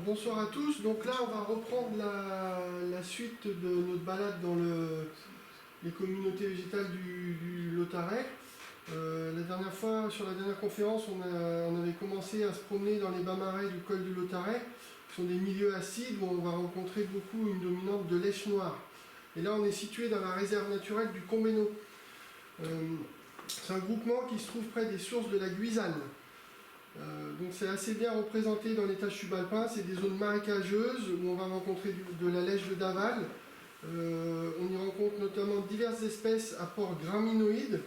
Bonsoir à tous. Donc là, on va reprendre la suite de notre balade dans les communautés végétales du Lautaret. La dernière fois, sur la dernière conférence, on avait commencé à se promener dans les bas marais du col du Lautaret, qui sont des milieux acides où on va rencontrer beaucoup une dominante de lèche noire. Et là, on est situé dans la réserve naturelle du Combéno. C'est un groupement qui se trouve près des sources de la Guisane. Donc c'est assez bien représenté dans l'étage subalpin, c'est des zones marécageuses où on va rencontrer de la lèche de Daval. On y rencontre notamment diverses espèces à port graminoïdes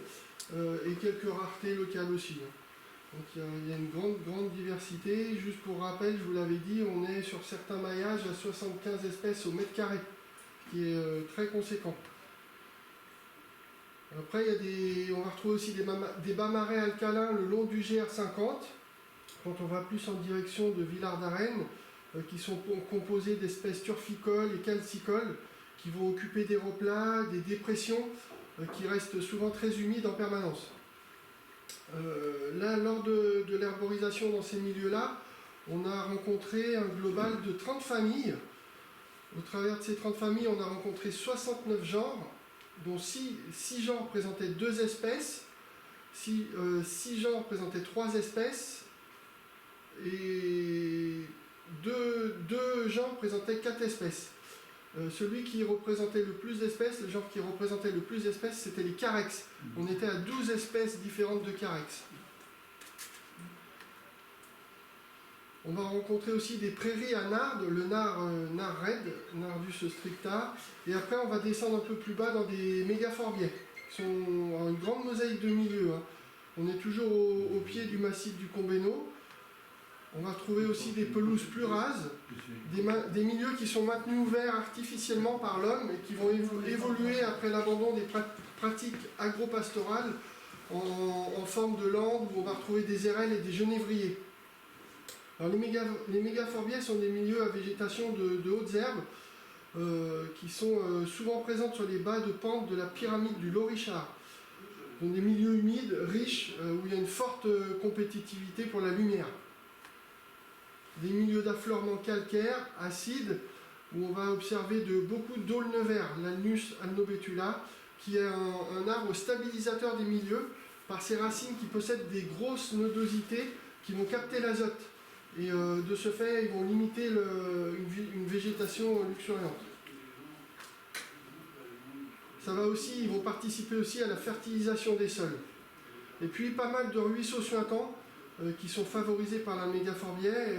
et quelques raretés locales aussi. Donc il y a une grande diversité. Juste pour rappel, je vous l'avais dit, on est sur certains maillages à 75 espèces au mètre carré, ce qui est très conséquent. Après, on va retrouver aussi des bas marais alcalins le long du GR50. Quand on va plus en direction de Villard-d'Arène, qui sont composés d'espèces turficoles et calcicoles, qui vont occuper des replats, des dépressions, qui restent souvent très humides en permanence. Là, lors de l'herborisation dans ces milieux-là, on a rencontré un global de 30 familles. Au travers de ces 30 familles, on a rencontré 69 genres, dont 6 genres présentaient 2 espèces, 6 genres présentaient 3 espèces, et deux genres présentaient 4 espèces. Celui qui représentait le plus d'espèces, le genre qui représentait le plus d'espèces, c'était les carex. On était à 12 espèces différentes de carex. On va rencontrer aussi des prairies à nardes, le nard raide, Nardus stricta, et après on va descendre un peu plus bas dans des mégaphorbiae, qui sont une grande mosaïque de milieux. On est toujours au pied du massif du Combéno. On va trouver aussi des pelouses plus rases, des milieux qui sont maintenus ouverts artificiellement par l'homme et qui vont évoluer après l'abandon des pratiques agro-pastorales en forme de landes où on va retrouver des érelles et des genévriers. Alors les mégaphorbiae sont des milieux à végétation de hautes herbes qui sont souvent présentes sur les bas de pente de la pyramide du Lot-Richard. Donc des milieux humides, riches, où il y a une forte compétitivité pour la lumière. Des milieux d'affleurement calcaire, acides, où on va observer beaucoup d'aulnes-verts, l'Alnus alnobetula, qui est un arbre stabilisateur des milieux par ses racines qui possèdent des grosses nodosités qui vont capter l'azote. Et de ce fait, ils vont limiter une végétation luxuriante. Ils vont participer aussi à la fertilisation des sols. Et puis pas mal de ruisseaux suintants qui sont favorisés par la mégaphorbiae,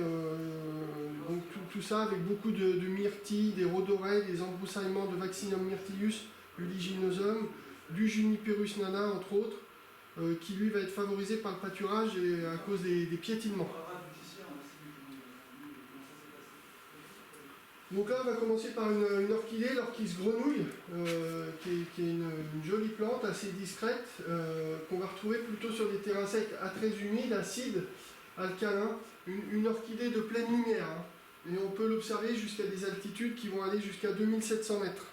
donc tout ça avec beaucoup de myrtilles, des rhodoraies, des embroussaillements de Vaccinum myrtillus, uliginosum, du Juniperus nana entre autres, qui lui va être favorisé par le pâturage et à cause des piétinements. Donc là, on va commencer par une orchidée, l'orchis grenouille, qui est une jolie plante assez discrète, qu'on va retrouver plutôt sur des terrains secs à très humides, acides, alcalins, une orchidée de pleine lumière. Et on peut l'observer jusqu'à des altitudes qui vont aller jusqu'à 2700 mètres.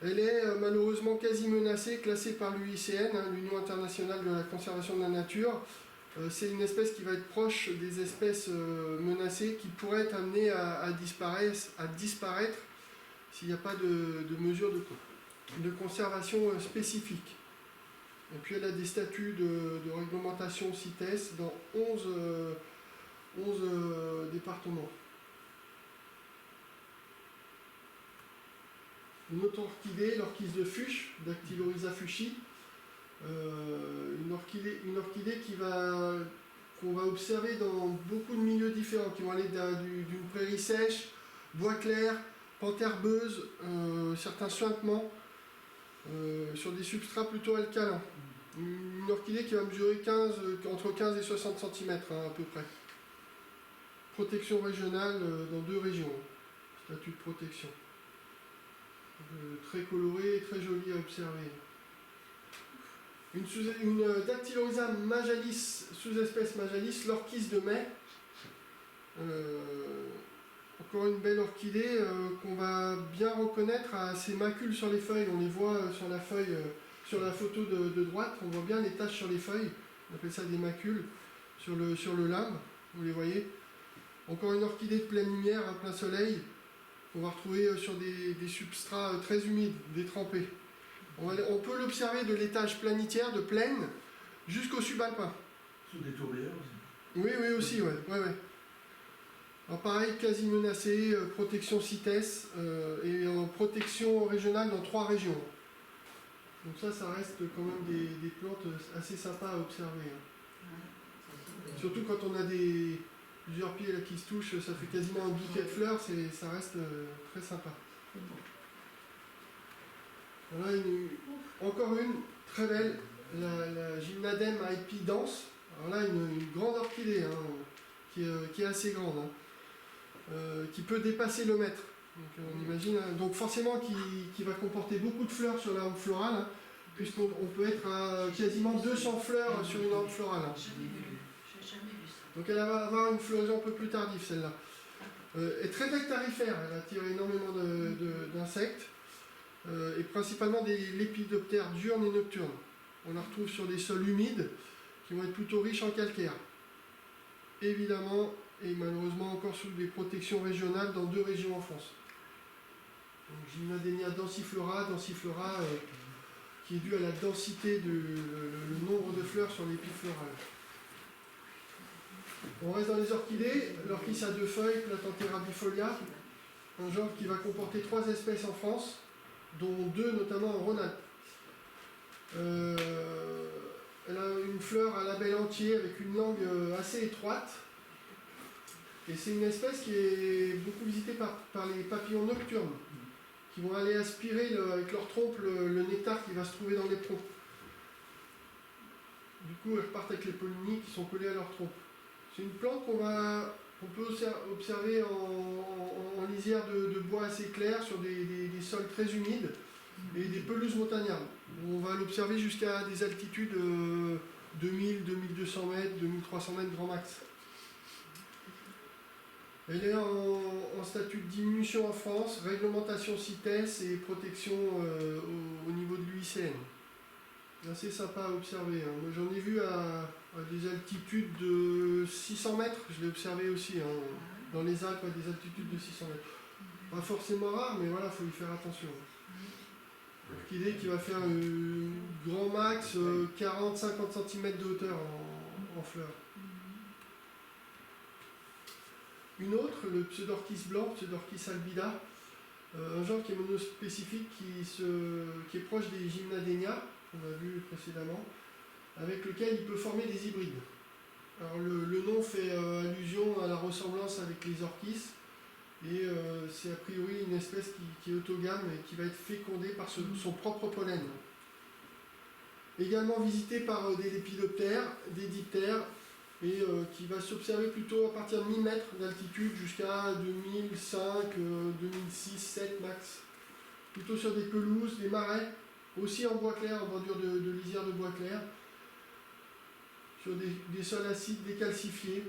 Elle est malheureusement quasi menacée, classée par l'UICN, l'Union internationale de la conservation de la nature. C'est une espèce qui va être proche des espèces menacées qui pourraient être amenées à disparaître s'il n'y a pas de mesures de conservation spécifiques. Et puis elle a des statuts de réglementation CITES dans 11 départements. Une autre orchidée, l'orchis de Fuchs, Dactylorhiza fuchsi. Une orchidée qu'on va observer dans beaucoup de milieux différents, qui vont aller d'une prairie sèche, bois clair, pente herbeuse, certains suintements, sur des substrats plutôt alcalins. Une orchidée qui va mesurer entre 15 et 60 cm à peu près. Protection régionale dans 2 régions, statut de protection. Très coloré et très joli à observer. Une Dactylorhiza majalis, sous-espèce majalis, l'orchis de mai. Encore une belle orchidée qu'on va bien reconnaître à ses macules sur les feuilles. On les voit sur la feuille, sur la photo de droite, on voit bien les taches sur les feuilles. On appelle ça des macules sur le limbe, vous les voyez. Encore une orchidée de pleine lumière, à plein soleil, qu'on va retrouver sur des substrats très humides, détrempés. On peut l'observer de l'étage planitaire, de plaine, jusqu'au subalpin. Sous des tourbières aussi. Oui, oui, aussi, ouais. Alors pareil, quasi menacé, protection CITES et en protection régionale dans 3 régions. Donc ça reste quand même des plantes assez sympas à observer. Surtout quand on a plusieurs pieds là qui se touchent, ça fait quasiment un bouquet de fleurs, ça reste très sympa. Voilà encore une très belle, la Gymnadem IP dense. Alors là, une grande orchidée qui est assez grande, qui peut dépasser le mètre. Donc on imagine, donc forcément qui va comporter beaucoup de fleurs sur l'arbre floral, puisqu'on peut être à quasiment 200 fleurs sur une arbre florale. Donc elle va avoir une floraison un peu plus tardive celle-là. Elle est très nectarifère, elle attire énormément d'insectes, et principalement des lépidoptères diurnes et nocturnes. On la retrouve sur des sols humides qui vont être plutôt riches en calcaire. Évidemment, et malheureusement encore sous des protections régionales dans 2 régions en France. Donc Gymnadenia densiflora, qui est due à la densité le nombre de fleurs sur l'épi floral. On reste dans les orchidées, l'orchis à 2 feuilles, Platanthera bifolia, un genre qui va comporter 3 espèces en France, dont 2 notamment en Rhône-Alpes. Elle a une fleur à labelle entier avec une langue assez étroite, et c'est une espèce qui est beaucoup visitée par les papillons nocturnes, qui vont aller aspirer avec leur trompe le nectar qui va se trouver dans les troncs. Du coup, elles repartent avec les pollinies qui sont collés à leur trompe. C'est une plante qu'on peut observer en lisière de bois assez clair sur des sols très humides et des pelouses montagnardes. On va l'observer jusqu'à des altitudes 2000, 2200 mètres, 2300 mètres grand max. Elle est en statut de diminution en France, réglementation CITES et protection au niveau de l'UICN. C'est assez sympa à observer. Moi, j'en ai vu à des altitudes de 600 mètres, je l'ai observé aussi, dans les Alpes à des altitudes de 600 mètres. Pas forcément rare, mais voilà, il faut y faire attention. L'orchidée qui va faire grand max 40-50 cm de hauteur en fleurs. Une autre, le Pseudorchis blanc, Pseudorchis albida, un genre qui est monospécifique, qui est proche des Gymnadenia, qu'on a vu précédemment, avec lequel il peut former des hybrides. Alors le nom fait allusion à la ressemblance avec les orchis, et c'est a priori une espèce qui est autogame et qui va être fécondée par son propre pollen. Également visitée par des lépidoptères, des diptères, et qui va s'observer plutôt à partir de 1000 mètres d'altitude jusqu'à 2005, 2006, 7 max. Plutôt sur des pelouses, des marais, aussi en bois clair, en bordure de lisière de bois clair, sur des sols acides décalcifiés,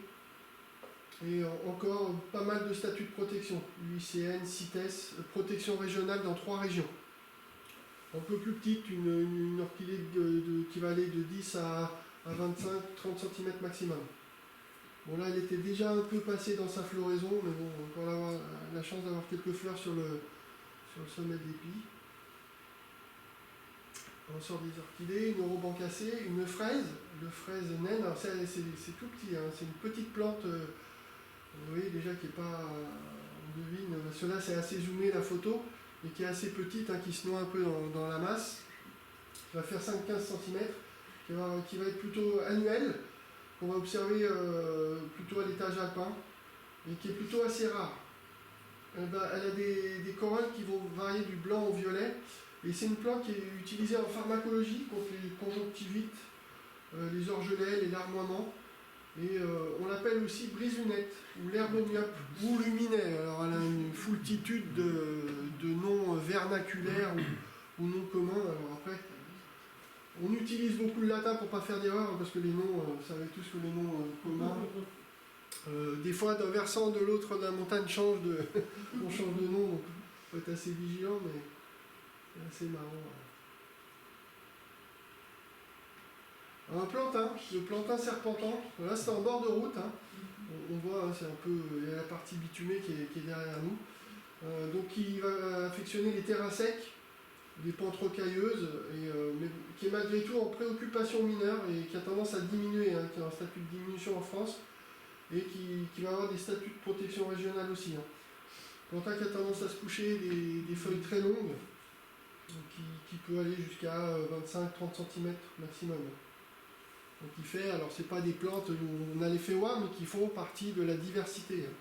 et encore pas mal de statuts de protection, UICN, CITES, protection régionale dans 3 régions. Un peu plus petite, une orchidée qui va aller de 10 à 25-30 cm maximum. Bon là elle était déjà un peu passée dans sa floraison, mais bon, on va avoir la chance d'avoir quelques fleurs sur le sommet des pis. On sort des orchidées, une orobancacée, une fraise, le fraise naine, alors c'est tout petit, c'est une petite plante, vous voyez déjà qui est pas, on devine, cela c'est assez zoomé la photo, mais qui est assez petite, qui se noie un peu dans la masse, qui va faire 5-15 cm. Qui va être plutôt annuel, qu'on va observer plutôt à l'étage alpin, et qui est plutôt assez rare. Elle a des corolles qui vont varier du blanc au violet, et c'est une plante qui est utilisée en pharmacologie contre les conjonctivites, les orgelets, les larmoiements, et on l'appelle aussi brisunette, ou l'herbe myope, ou luminet. Alors elle a une foultitude de noms vernaculaires ou noms communs. Alors après, on utilise beaucoup le latin pour ne pas faire d'erreur, parce que les noms, vous savez tous que les noms communs, des fois d'un versant de l'autre de la montagne on change de nom, donc il faut être assez vigilant, mais c'est assez marrant. Alors, un plantain, le plantain serpentant, là c'est en bord de route, on voit, hein, c'est un peu il y a la partie bitumée qui est derrière nous. Donc il va affectionner les terrains secs, des pentes rocailleuses, mais qui est malgré tout en préoccupation mineure et qui a tendance à diminuer, hein, qui est en statut de diminution en France, et qui va avoir des statuts de protection régionale aussi. Hein. Plantain qui a tendance à se coucher des feuilles très longues, qui peut aller jusqu'à 25-30 cm maximum. Donc il fait, alors c'est pas des plantes où on a l'effet WAM, mais qui font partie de la diversité. Hein.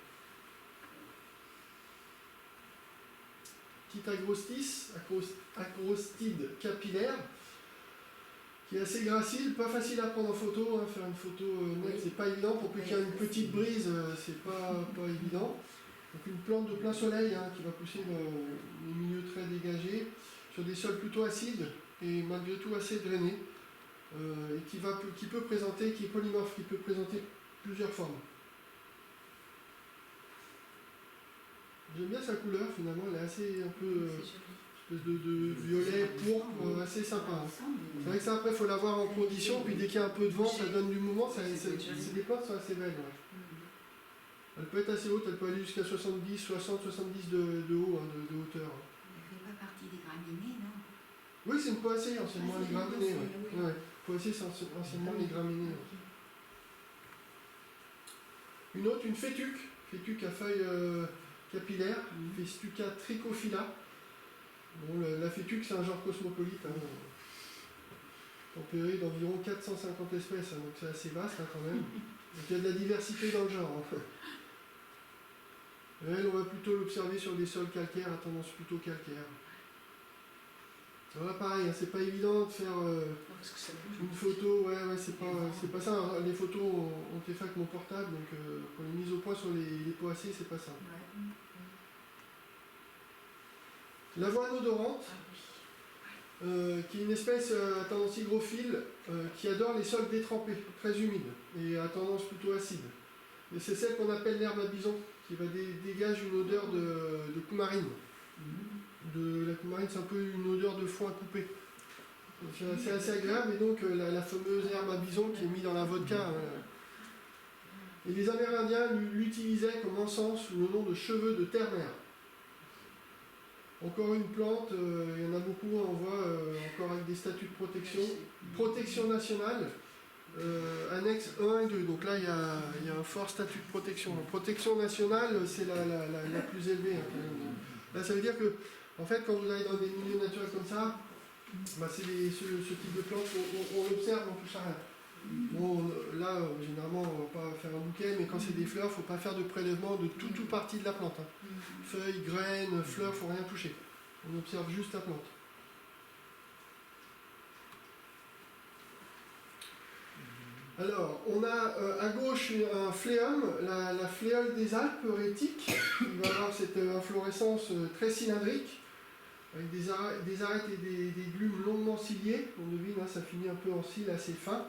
Petite agrostide capillaire, qui est assez gracile, pas facile à prendre en photo, hein, faire une photo nette, c'est pas évident, pour peu qu'il y ait une petite brise, c'est pas évident. Donc une plante de plein soleil, hein, qui va pousser dans les milieux très dégagés, sur des sols plutôt acides, et malgré tout assez drainés, et qui peut présenter, qui est polymorphe, qui peut présenter plusieurs formes. J'aime bien sa couleur finalement, elle est assez un peu espèce de violet, pourpre, assez sympa. C'est vrai que ça après il faut l'avoir en condition, puis dès qu'il y a un peu de vent, ça donne du mouvement, c'est des plantes qui sont assez belles. Ouais. Elle peut être assez haute, elle peut aller jusqu'à 70, 60, 70 de haut, hein, de hauteur. Elle ne fait pas partie des graminées, non? Oui, c'est une poacée, anciennement les graminées. Ouais. Poacée, c'est anciennement les graminées. Ouais. Une autre, une fétuque à feuilles capillaires, Festuca trichophylla. Bon, la fétuque, c'est un genre cosmopolite, hein, tempéré d'environ 450 espèces, hein, donc c'est assez vaste hein, quand même. Donc il y a de la diversité dans le genre. Hein. Elle, on va plutôt l'observer sur des sols calcaires, à tendance plutôt calcaire. Voilà, pareil, hein, c'est pas évident de faire une photo, ouais, c'est pas ça. Hein. Les photos ont été faites avec mon portable, donc pour les mises au point sur les poacées, c'est pas ça. L'avoine odorante, qui est une espèce à tendance hygrophile, qui adore les sols détrempés, très humides, et à tendance plutôt acide. Et c'est celle qu'on appelle l'herbe à bison, qui va dégager une odeur de coumarine. La coumarine, c'est un peu une odeur de foin coupé. C'est assez agréable, et donc la fameuse herbe à bison qui est mise dans la vodka. Et les Amérindiens l'utilisaient comme encens sous le nom de cheveux de terre-mère. Encore une plante, il y en a beaucoup, on voit encore avec des statuts de protection. Protection nationale, annexe 1 et 2. Donc là, il y a un fort statut de protection. Donc, protection nationale, c'est la plus élevée. Hein. Là, ça veut dire que, en fait, quand vous allez dans des milieux naturels comme ça, bah, c'est ce type de plante on l'observe, on touche à rien. Bon, là, généralement, on va pas faire un bouquet, mais quand c'est des fleurs, il ne faut pas faire de prélèvement de toute partie de la plante. Hein. Feuilles, graines, fleurs, il ne faut rien toucher. On observe juste la plante. Alors, on a à gauche un phléum, la fléole des Alpes rétique, qui va avoir cette inflorescence très cylindrique, avec des arêtes et des glumes longuement ciliées. On devine, hein, ça finit un peu en cils assez fins.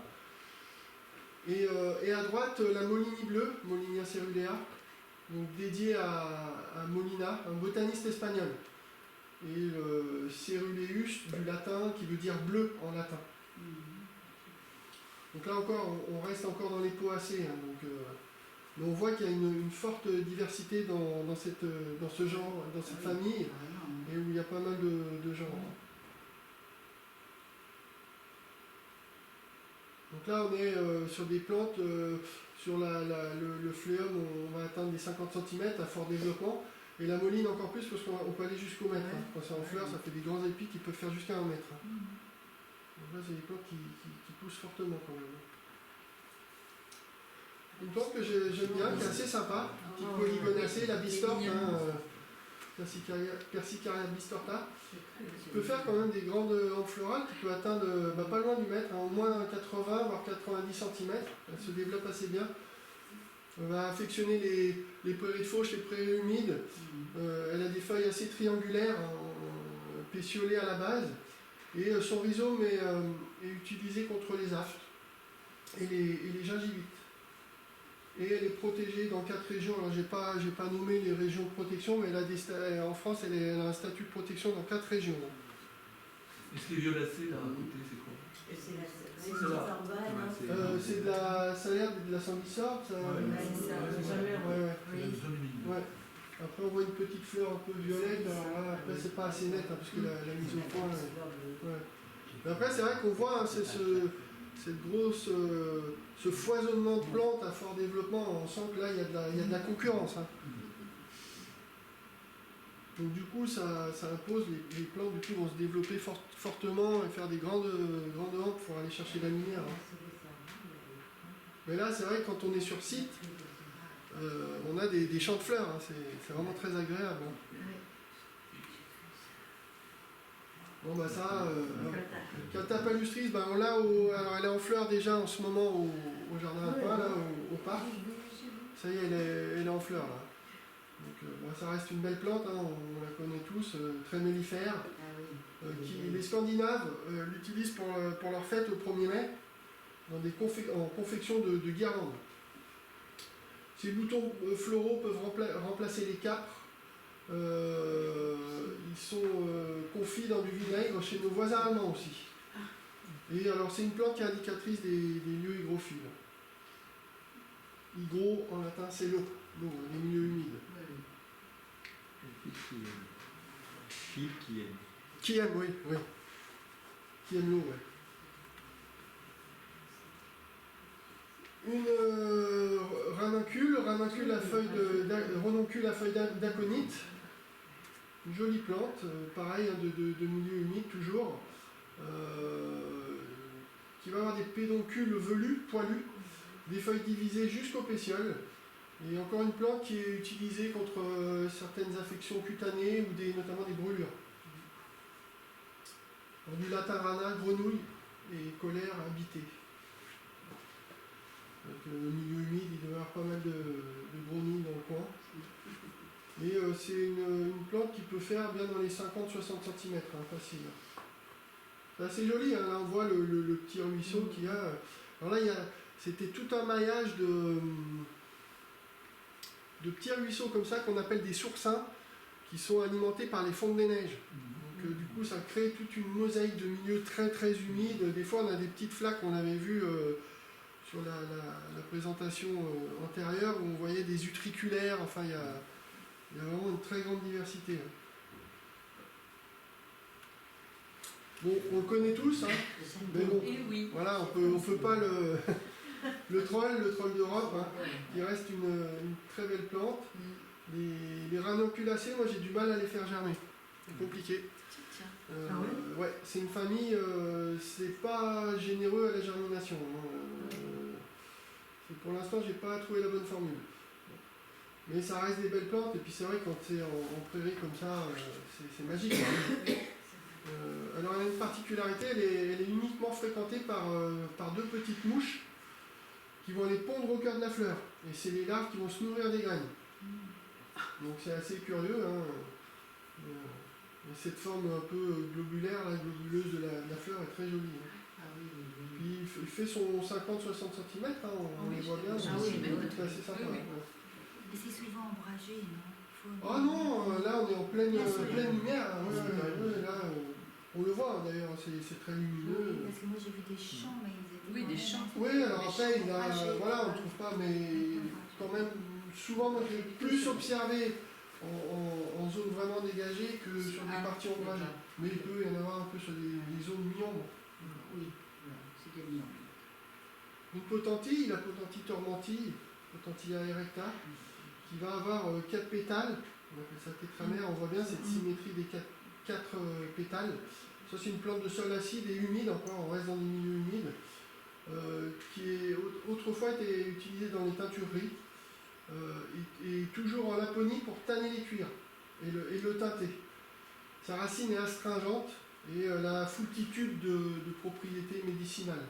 Et à droite, la Molini bleue, Molinia cerulea, donc dédiée à Molina, un botaniste espagnol. Et ceruleus du latin, qui veut dire bleu en latin. Donc là encore, on reste encore dans les poacées. Hein, mais on voit qu'il y a une forte diversité dans ce genre, dans cette famille, et où il y a pas mal de genres. Donc là, on est sur des plantes, sur le phléum, on va atteindre les 50 cm à fort développement, et la moline encore plus, parce qu'on peut aller jusqu'au mètre. Hein. Quand c'est en fleurs, ça fait des grands épis qui peuvent faire jusqu'à 1 mètre. Hein. Donc là, c'est des plantes qui poussent fortement quand même. Une plante que j'aime bien, qui est assez sympa, petite polygonacée, la bistorte, hein, Persicaria bistorta, qui peut faire quand même des grandes hampes florales, qui peut atteindre pas loin du mètre, hein, au moins 80 voire 90 cm. Elle se développe assez bien. On va affectionner les prairies de fauche, les prairies humides. Elle a des feuilles assez triangulaires, pétiolées à la base, et son rhizome est utilisé contre les aftes et les gingivites. Et elle est protégée dans 4 régions. Alors j'ai pas nommé les régions de protection, mais en France, elle a un statut de protection dans 4 régions. Et ce qui est violacé là à côté, c'est quoi? C'est de la C'est de la salade et de la sanguissorbe, ça. c'est ça. Ouais. Oui. Ouais. Après on voit une petite fleur un peu violette, alors là après c'est pas assez net hein, parce que la mise au point. Ouais. Mais après c'est vrai qu'on voit hein, cette grosse, ce foisonnement de plantes à fort développement, on sent que là il y a de la concurrence. Hein. Donc du coup ça impose, les plantes du coup vont se développer fortement et faire des grandes hampes pour aller chercher la lumière. Hein. Mais là c'est vrai que quand on est sur site, on a des champs de fleurs, hein. C'est vraiment très agréable. Hein. Bon bah ça, Calta palustris, bah, on l'a alors elle est en fleurs déjà en ce moment au jardin alpin, là, au parc. Ça y est, elle est en fleurs là. Donc bah, ça reste une belle plante, hein, on la connaît tous, très mellifère. Les Scandinaves l'utilisent pour leur fête au 1er mai, en confection de guirlandes. Ces boutons floraux peuvent remplacer les capres. Ils sont confits dans du vinaigre chez nos voisins allemands aussi. Et alors c'est une plante qui est indicatrice des lieux hygrophiles. Hygro en latin c'est l'eau, les milieux humides. Qui aime, oui. Qui aime l'eau, oui. Une ranoncule à feuilles d'aconite, une jolie plante, pareil hein, de milieu humide toujours, qui va avoir des pédoncules velus, poilus, des feuilles divisées jusqu'au pétiole, et encore une plante qui est utilisée contre certaines affections cutanées ou notamment des brûlures. Alors, du latin rana, grenouille et colère habité. Donc, au milieu humide, il doit y avoir pas mal de grenouilles dans le coin. Et c'est une plante qui peut faire bien dans les 50-60 cm, hein, facile. C'est assez joli, hein, là on voit le petit ruisseau qu'il y a. Alors là, c'était tout un maillage de petits ruisseaux comme ça qu'on appelle des sourcins, qui sont alimentés par les fontes des neiges. Donc du coup, ça crée toute une mosaïque de milieux très très humides. Des fois, on a des petites flaques, on avait vu sur la présentation antérieure, où on voyait des utriculaires, enfin il y a vraiment une très grande diversité. Bon, on le connaît tous, hein, mais bon, voilà, on peut pas le troll d'Europe, hein, qui reste une très belle plante. Les ranunculacées, moi j'ai du mal à les faire germer, c'est compliqué. Ouais, c'est une famille, c'est pas généreux à la germination. Hein. Pour l'instant, j'ai pas trouvé la bonne formule. Mais ça reste des belles plantes, et puis c'est vrai que quand c'est en prairie comme ça, c'est magique. Hein. Alors elle a une particularité, elle est uniquement fréquentée par deux petites mouches qui vont aller pondre au cœur de la fleur. Et c'est les larves qui vont se nourrir des graines. Donc c'est assez curieux. Hein. Cette forme un peu globulaire, la globuleuse de la fleur est très jolie. Hein. Puis il fait son 50-60 cm, hein, on les voit bien. C'est assez sympa. Oui. Mais c'est souvent ombragé, non? Ah non, là on est en pleine lumière. Là, on le voit d'ailleurs, c'est très lumineux. Oui, parce que moi j'ai vu des champs, mais ils étaient. Oui, des champs. Oui, alors après, voilà, on ne trouve pas, mais quand même, souvent, moi j'ai plus observé en zone vraiment dégagée que sur des parties ombragées. Mais il peut y en avoir un peu sur des zones mi-ombre. Oui, c'est des mi-ombre. Une potentille, la potentille tormentille, Potentilla erecta, qui va avoir 4 pétales, on appelle ça tétramère, on voit bien cette symétrie des 4 pétales. Ça c'est une plante de sol acide et humide, encore on reste dans des milieux humides, qui autrefois était utilisée dans les teintureries, et toujours en Laponie pour tanner les cuirs et le teinter. Sa racine est astringente et elle a foultitude de propriétés médicinales.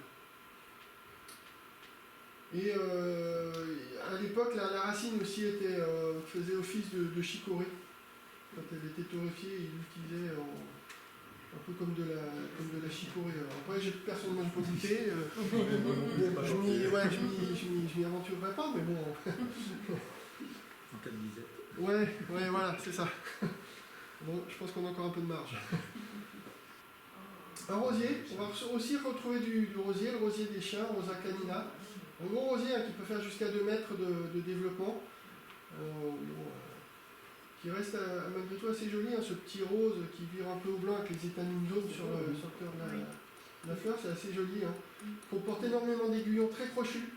Et à l'époque, la racine aussi faisait office de chicorée. Quand elle était torréfiée, ils l'utilisaient un peu comme de la chicorée. Alors après, j'ai personnellement pas goûté. Je m'y aventurerai pas, mais bon. En cas de disette. Ouais, voilà, c'est ça. Bon, je pense qu'on a encore un peu de marge. Un rosier, on va aussi retrouver du rosier, le rosier des chiens, Rosa canina. Un gros rosier qui peut faire jusqu'à 2 mètres de développement. Qui reste malgré tout assez joli, ce petit rose qui vire un peu au blanc avec les étamines jaunes sur le cœur de la fleur, c'est assez joli. Il comporte énormément d'aiguillons très crochus.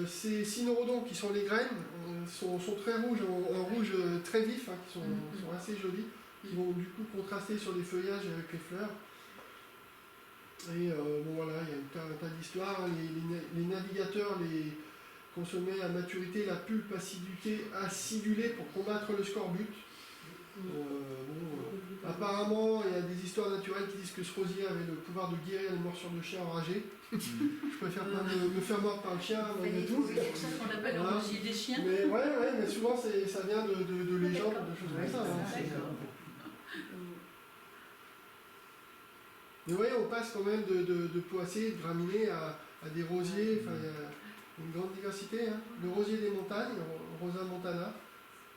Ces cynorhodons qui sont les graines sont très rouges, en rouge très vif, qui sont assez jolis, qui vont du coup contraster sur les feuillages avec les fleurs. Et bon voilà, il y a un tas d'histoires. Les navigateurs les consommaient à maturité la pulpe acidulée pour combattre le scorbut. Apparemment, il y a des histoires naturelles qui disent que ce rosier avait le pouvoir de guérir les morsures de chiens enragés. Je préfère pas me faire mordre par le chien malgré tout. C'est pour ça qu'on appelle le rosier des chiens. Mais mais souvent ça vient de légendes, de choses comme ça. Mais oui, on passe quand même de poacées, de graminées à des rosiers. Enfin, il y a une grande diversité. Le rosier des montagnes, Rosa montana.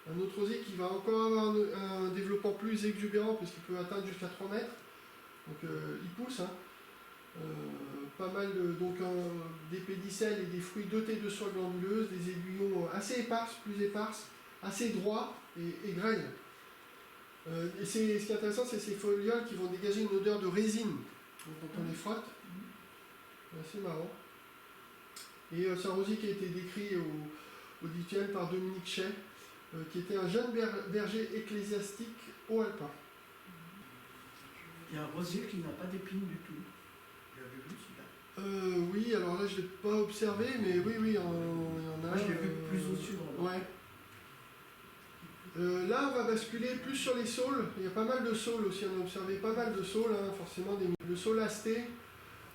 Un autre rosier qui va encore avoir un développement plus exubérant puisqu'il peut atteindre jusqu'à 3 mètres. Donc il pousse. Pas mal des pédicelles et des fruits dotés de soies glanduleuses, des aiguillons assez éparses, plus éparses, assez droits et grêles. Et ce qui est intéressant, c'est ces folioles qui vont dégager une odeur de résine quand on les frotte. C'est assez marrant. Et c'est un rosier qui a été décrit au XVIIIe par Dominique Chay, qui était un jeune berger ecclésiastique haut alpin. Il y a un rosier qui n'a pas d'épines du tout. J'avais vu celui-là. Oui, alors là je ne l'ai pas observé, mais oui, il y en a. Moi je l'ai vu plus au sud. Ouais. Là on va basculer plus sur les saules. Il y a pas mal de saules aussi, on a observé pas mal de saules, forcément le saule asté.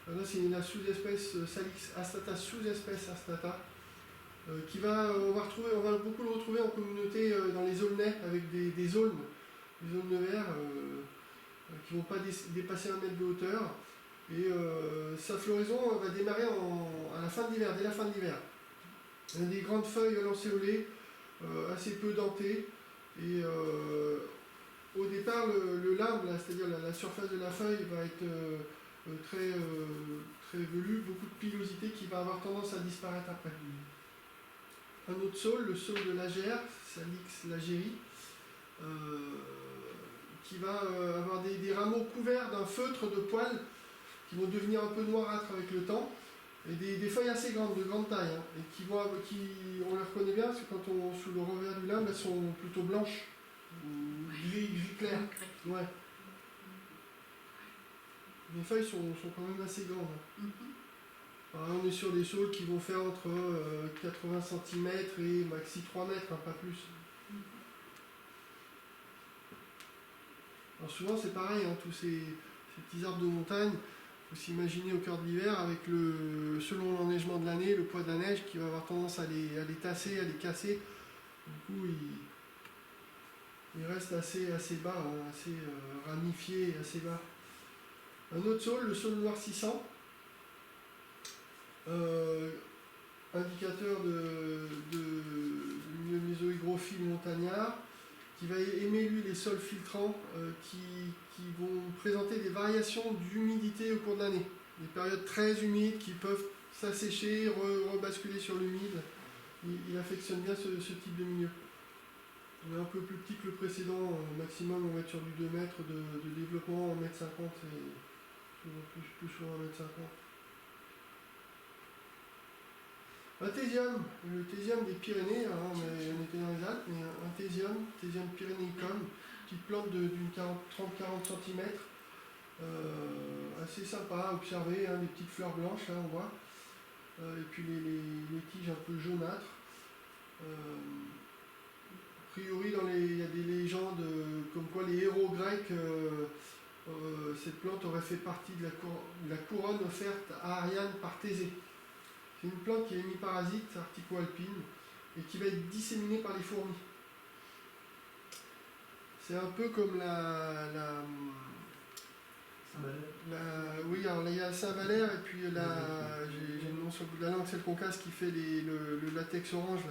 Là c'est la sous-espèce Salix astata, sous-espèce astata. On va beaucoup le retrouver en communauté dans les aulnais avec des aulnes verts qui ne vont pas dépasser 1 mètre de hauteur. Et sa floraison va démarrer à la fin de l'hiver, dès la fin de l'hiver. Il y a des grandes feuilles lancéolées, assez peu dentées. Et au départ, le limbe, c'est-à-dire la surface de la feuille, va être très velue, beaucoup de pilosité qui va avoir tendance à disparaître après. Un autre saule, le saule de l'Agère, Salix lageri, qui va avoir des rameaux couverts d'un feutre de poils qui vont devenir un peu noirâtres avec le temps, et des feuilles assez grandes, de grande taille, et on les reconnaît bien, parce que sous le revers du limbe, elles sont plutôt blanches, gris clair. Ouais. Les feuilles sont quand même assez grandes. Alors là, on est sur des saules qui vont faire entre 80 cm et maxi 3 mètres, pas plus. Alors souvent c'est pareil, tous ces petits arbres de montagne, il faut s'imaginer au cœur de l'hiver avec selon l'enneigement de l'année, le poids de la neige qui va avoir tendance à les tasser, à les casser. Du coup il reste assez bas, assez ramifié et assez bas. Un autre saule, le saule noircissant, indicateur de mésohygrophile montagnard, qui va aimer lui les sols filtrants qui vont présenter des variations d'humidité au cours de l'année. Des périodes très humides qui peuvent s'assécher, rebasculer sur l'humide. Il affectionne bien ce type de milieu. On est un peu plus petit que le précédent, maximum on va être sur du 2 mètres de développement, 1,50 m et plus souvent 1,50 m. Un thésium, le thésium des Pyrénées, on était dans les Alpes, mais un thésium pyrénéicum, petite plante d'une 30-40 cm, assez sympa à observer, des petites fleurs blanches, là on voit, et puis les tiges un peu jaunâtres. A priori, il y a des légendes comme quoi les héros grecs, cette plante aurait fait partie de la couronne offerte à Ariane par Thésée. C'est une plante qui est hémiparasite, artico-alpine, et qui va être disséminée par les fourmis. C'est un peu comme oui, alors là il y a Saint-Valère, et puis j'ai le nom sur le bout de la langue, c'est le Concas qui fait le latex orange.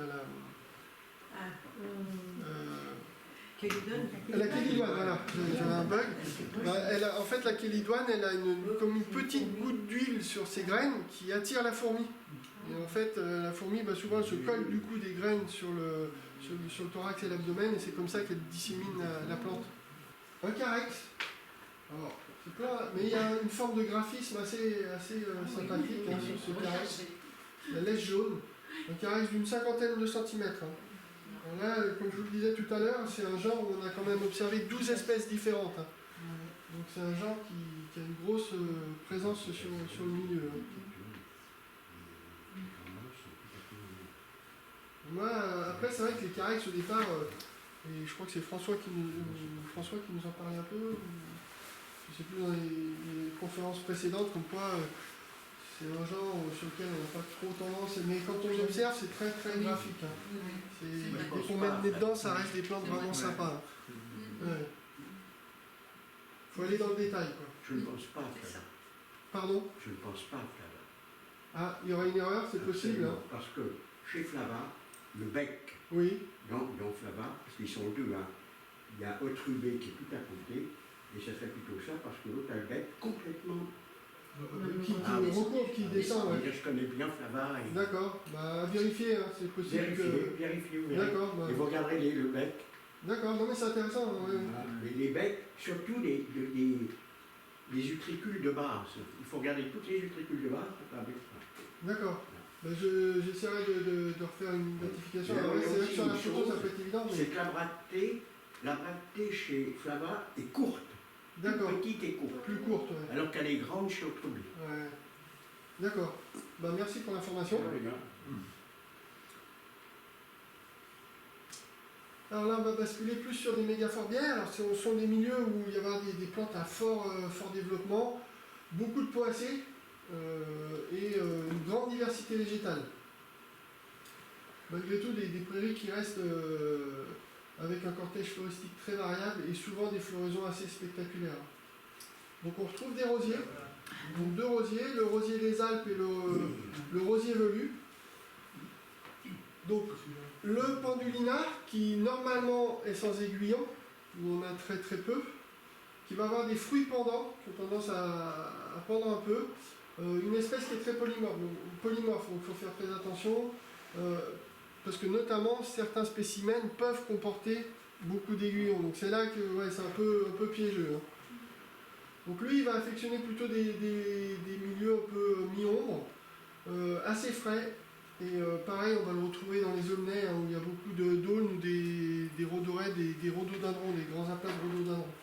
La kélidoine, voilà, j'avais un bug. En fait, la kélidoine, elle a comme une petite goutte d'huile sur ses graines qui attire la fourmi. Et en fait, la fourmi, souvent, elle se colle du coup des graines sur le thorax et l'abdomen, et c'est comme ça qu'elle dissémine la plante. Un carex. Alors, c'est plein, mais il y a une forme de graphisme assez sympathique sur ce carex. La lèche jaune. Un carex d'une 50aine de centimètres. Alors là, comme je vous le disais tout à l'heure, c'est un genre où on a quand même observé 12 espèces différentes. Donc c'est un genre qui a une grosse présence sur le milieu. Moi, après, c'est vrai que les carex au départ, et je crois que c'est François qui nous en parlait un peu, je ne sais plus dans les conférences précédentes, comme quoi c'est un genre sur lequel on n'a pas trop tendance, mais quand on observe, c'est très très graphique. Dès qu'on met le nez dedans, ça reste des plantes vraiment sympas. Ouais. Faut aller dans le détail, quoi. Je ne pense pas à Flava. Pardon? Je ne pense pas à Flava. Ah, il y aura une erreur, c'est possible. Hein. Parce que chez Flava, le bec, Oui. dans Flava, parce qu'ils sont deux, hein, il y a Otrubé qui est tout à côté, et ça serait plutôt ça, parce que l'autre a le bec complètement. Qui descend, ouais. Je connais bien Flava. Et... D'accord, à vérifier, hein, c'est possible. Vérifiez. D'accord. Et vous regarderez le bec. D'accord, non mais c'est intéressant. Ouais. Les becs, surtout les utricules de base. Il faut regarder toutes les utricules de base pour pas avec ça. D'accord. J'essaierai de refaire une identification. C'est vrai que sur la photo, ça peut être évident. Mais... C'est que la bractée chez Flava est courte. D'accord. Petite et courte. Plus courte, ouais. Alors qu'elle est grande chez Otrubé. Ouais. D'accord. Merci pour l'information. Alors là, on va basculer plus sur des mégaforbières. Alors, ce sont des milieux où il y avoir des plantes à fort développement, beaucoup de poacées et une grande diversité végétale. Malgré tout, des prairies qui restent avec un cortège floristique très variable et souvent des floraisons assez spectaculaires. Donc on retrouve des rosiers, donc deux rosiers, le rosier des Alpes et le rosier velu. Donc le pendulina qui normalement est sans aiguillon, où on a très très peu, qui va avoir des fruits pendants, qui ont tendance à pendre un peu, une espèce qui est très polymorphe, donc il faut faire très attention, parce que notamment certains spécimens peuvent comporter beaucoup d'aiguillons, donc c'est là que c'est un peu piégeux. Hein. Donc lui il va affectionner plutôt des milieux un peu mi-ombre, assez frais. Et pareil, on va le retrouver dans les aulnaies où il y a beaucoup d'aulnes ou des rhodoraies, des rhododendrons, des grands aplats de rhododendrons.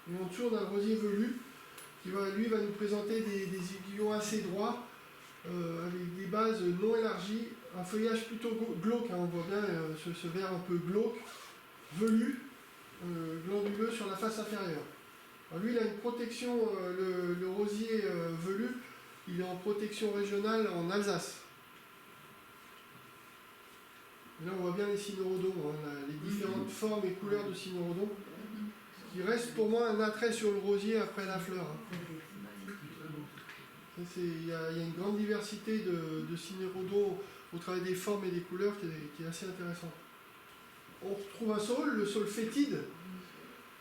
Et en dessous, on a le rosier velu qui va nous présenter des aiguillons assez droits avec des bases non élargies, un feuillage plutôt glauque, hein, on voit bien ce vert un peu glauque, velu, glanduleux sur la face inférieure. Alors lui, il a une protection, le rosier velu, il est en protection régionale en Alsace. Et là, on voit bien les cynorhodons, hein, les différentes formes et couleurs de cynorhodons, qui reste pour moi un attrait sur le rosier après la fleur. Hein. Il y a une grande diversité de cynorhodons au travers des formes et des couleurs qui est assez intéressant. On retrouve un saule, le saule fétide,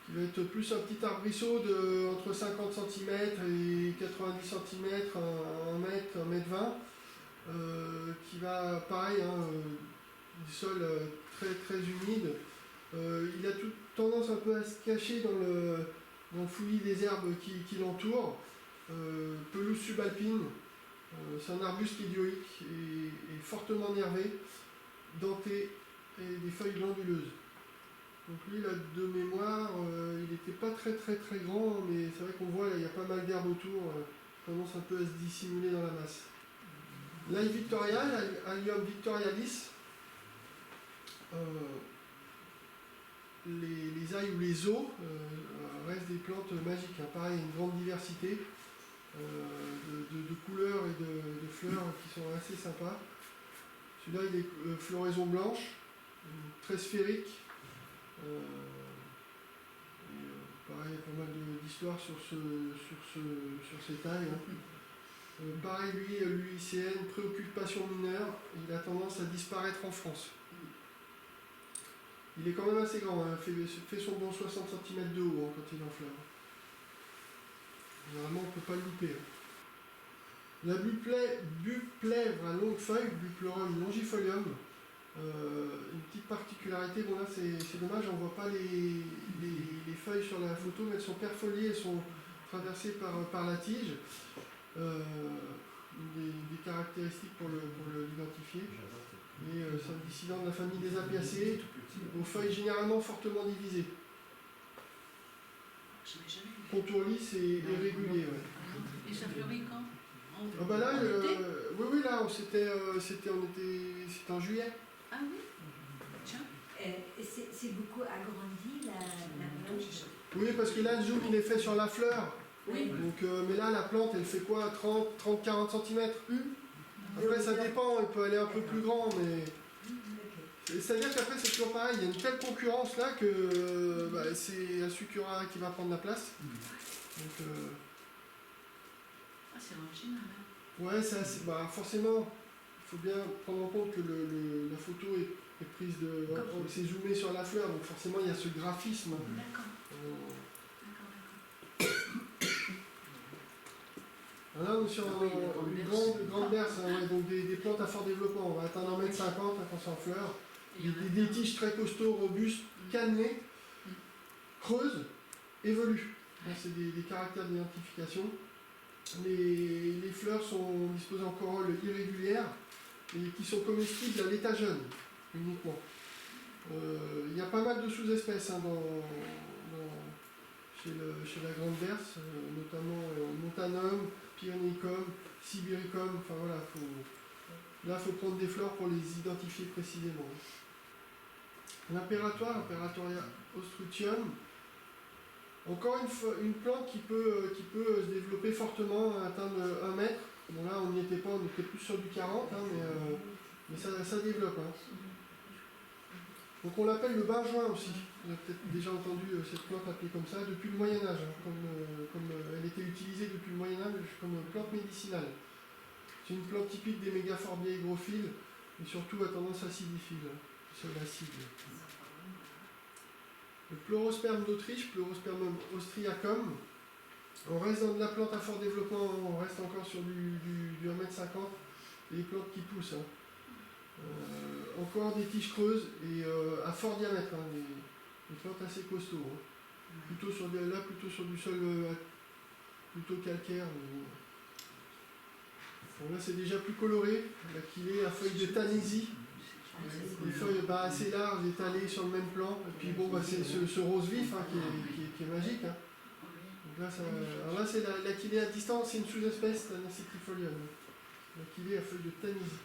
qui va être plus un petit arbrisseau de entre 50 cm et 90 cm, 1 mètre, 1 mètre 20, qui va, pareil, des sols très très humides. Il a toute tendance un peu à se cacher dans le fouillis des herbes qui l'entourent. Pelouse subalpine, c'est un arbuste idioïque et fortement nervé, denté et des feuilles glanduleuses. Donc lui, là, de mémoire, il n'était pas très très très grand, mais c'est vrai qu'on voit, il y a pas mal d'herbes autour, tendance un peu à se dissimuler dans la masse. L'ail victorial, Allium victorialis, les ailles ou les os restent des plantes magiques. Hein. Pareil, une grande diversité de couleurs et de fleurs qui sont assez sympas. Celui-là, il est floraison blanche, très sphérique. Pareil, il y a pas mal d'histoires sur ces tailles. Hein. Pareil, lui, l'UICN, préoccupation mineure, il a tendance à disparaître en France. Il est quand même assez grand, hein. Fait son bon 60 cm de haut, hein, quand il est en fleur. Normalement, on ne peut pas le louper, hein. La buplèvre à longue feuille, Bupleurum longifolium, une petite particularité, bon là c'est dommage, on ne voit pas les feuilles sur la photo, mais elles sont perfoliées, elles sont traversées par la tige. Des caractéristiques pour l'identifier. Et c'est un dissident de la famille des Apiacées, aux feuilles généralement fortement divisées. Je l'ai jamais vu. Contour lisse et régulier. Ouais. Et ça fleurit quand? Ah bah là, En été oui, là, c'était en juillet. Ah oui. Tiens. C'est beaucoup agrandi la plante. Oui, parce que là, le zoom, il est fait sur la fleur. Oui. Donc, mais là, la plante, elle fait quoi? 30-40 cm. Après, ça dépend, elle peut aller un peu plus grand, mais... C'est-à-dire qu'après, c'est toujours pareil, il y a une telle concurrence là que c'est Asukura qui va prendre la place. Donc, Ah, c'est original. Hein. ouais, forcément, il faut bien prendre en compte que la photo est prise de... c'est zoomé sur la fleur, donc forcément, il y a ce graphisme. D'accord. Là, on est sur une grande berce, hein, ouais, donc des plantes à fort développement. On va atteindre 1,50 m quand c'est en fleur. Des tiges très costauds, robustes, cannelées, creuses, évolues. C'est des caractères d'identification. Les fleurs sont disposées en corolle irrégulière et qui sont comestibles à l'état jeune, uniquement. Il y a pas mal de sous-espèces, hein, chez la grande berce, notamment Montanum, Pyrenicum, Sibiricum. Enfin voilà, là, il faut prendre des fleurs pour les identifier précisément. L'impératoire, Impératoria ostrutium, encore une plante qui peut se développer fortement, atteindre 1 mètre. Bon là, on n'y était pas, on était plus sur du 40, hein, mais ça développe. Hein. Donc on l'appelle le benjoin aussi. Vous avez peut-être déjà entendu cette plante appelée comme ça depuis le Moyen-Âge, hein, comme elle était utilisée depuis le Moyen-Âge comme plante médicinale. C'est une plante typique des mégaphorbiae hygrophiles et surtout à tendance acidophile, sur l'acide. Le Pleurosperme d'Autriche, Pleurospermum austriacum. On reste dans de la plante à fort développement, on reste encore sur du 1,50 m et les plantes qui poussent. Hein. Encore des tiges creuses et à fort diamètre, hein, des plantes assez costauds. Hein. Plutôt sur du sol plutôt calcaire. Bon, là c'est déjà plus coloré, l'Achillée à feuilles de Tanésie. Des feuilles assez larges étalées sur le même plan. Et puis bon, c'est ce rose vif, hein, qui est magique. Hein. Donc là, c'est l'Achillée à distance, c'est une sous-espèce d'Anacetifolium. L'Achillée à feuilles de Tanésie.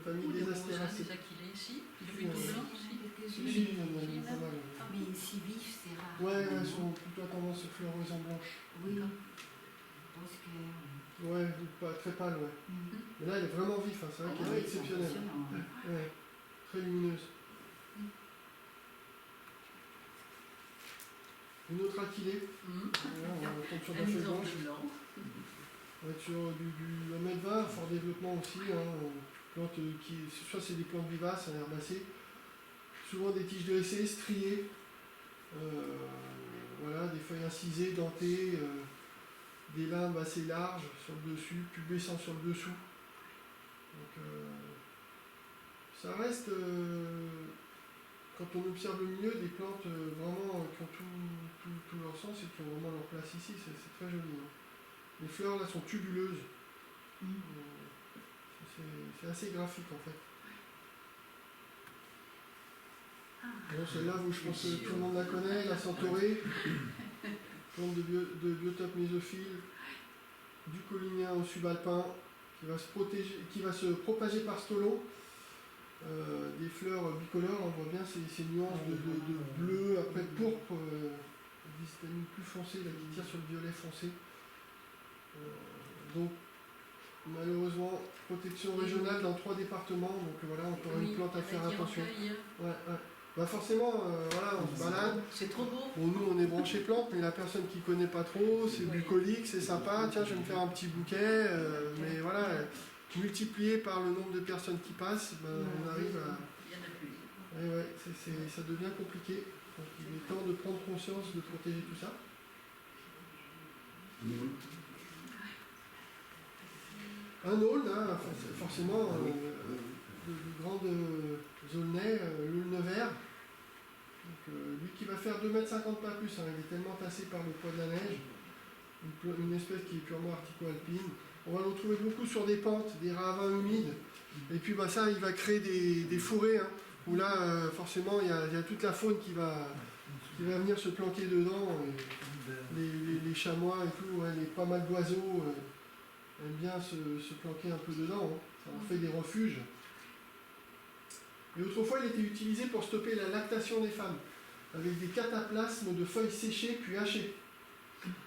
Famille des astéracées. Des Achillées ici. Il est plutôt blanc aussi. Si, il y en a pas mal. Mais si vif, c'est rare. Ouais, elles sont plutôt à tendance fluorescent blanche. Oui. Rose clair. Ouais, pas très pâle, ouais. Mais là, elle est vraiment vif, hein. C'est vrai qu'elle est exceptionnelle. Ouais, très lumineuse. Une autre Achillée. Voilà, on tombe sur de la feuille blanche. On va être sur du 1,20 m, fort développement aussi. Hein. Plantes soit c'est des plantes vivaces, à herbacées, souvent des tiges dressées, striées. Voilà, des feuilles incisées, dentées. Des limbes assez larges sur le dessus, pubescents sur le dessous. Donc, ça reste, quand on observe le milieu, des plantes vraiment qui ont tout leur sens et qui ont vraiment leur place ici. C'est très joli. Hein. Les fleurs là sont tubuleuses. C'est assez graphique en fait. Bon, celle-là, je pense que tout le monde la connaît, la centaurée. Plante de biotope mésophile, du collinien au subalpin, qui va se propager par stolon. Des fleurs bicolores, on voit bien ces nuances de bleu, après pourpre, des histamines plus foncées, là, qui tirent sur le violet foncé. Donc, malheureusement, protection régionale dans 3 départements, donc voilà, on aura une plante à faire attention. Ouais. Bah forcément, voilà, on se balade. C'est trop beau. Bon, nous, on est branché plantes, mais la personne qui connaît pas trop, c'est bucolique, c'est sympa, tiens, je vais me faire un petit bouquet, mais voilà, multiplié par le nombre de personnes qui passent, ben, on arrive à... Il y en a plus. Et ouais, ça devient compliqué. Donc il est temps de prendre conscience de protéger tout ça. Un aulne, hein, forcément, de grande aulnay, l'aulne vert. Donc, lui qui va faire 2,50 m pas plus, hein, il est tellement tassé par le poids de la neige. Une espèce qui est purement artico-alpine. On va le retrouver beaucoup sur des pentes, des ravins humides. Et puis bah, ça, il va créer des fourrés, hein, où là, forcément, il y a toute la faune qui va venir se planquer dedans. Les chamois et tout, ouais, pas mal d'oiseaux aiment bien se planquer un peu dedans. Hein. Ça en fait des refuges. Et autrefois, il était utilisé pour stopper la lactation des femmes, avec des cataplasmes de feuilles séchées puis hachées.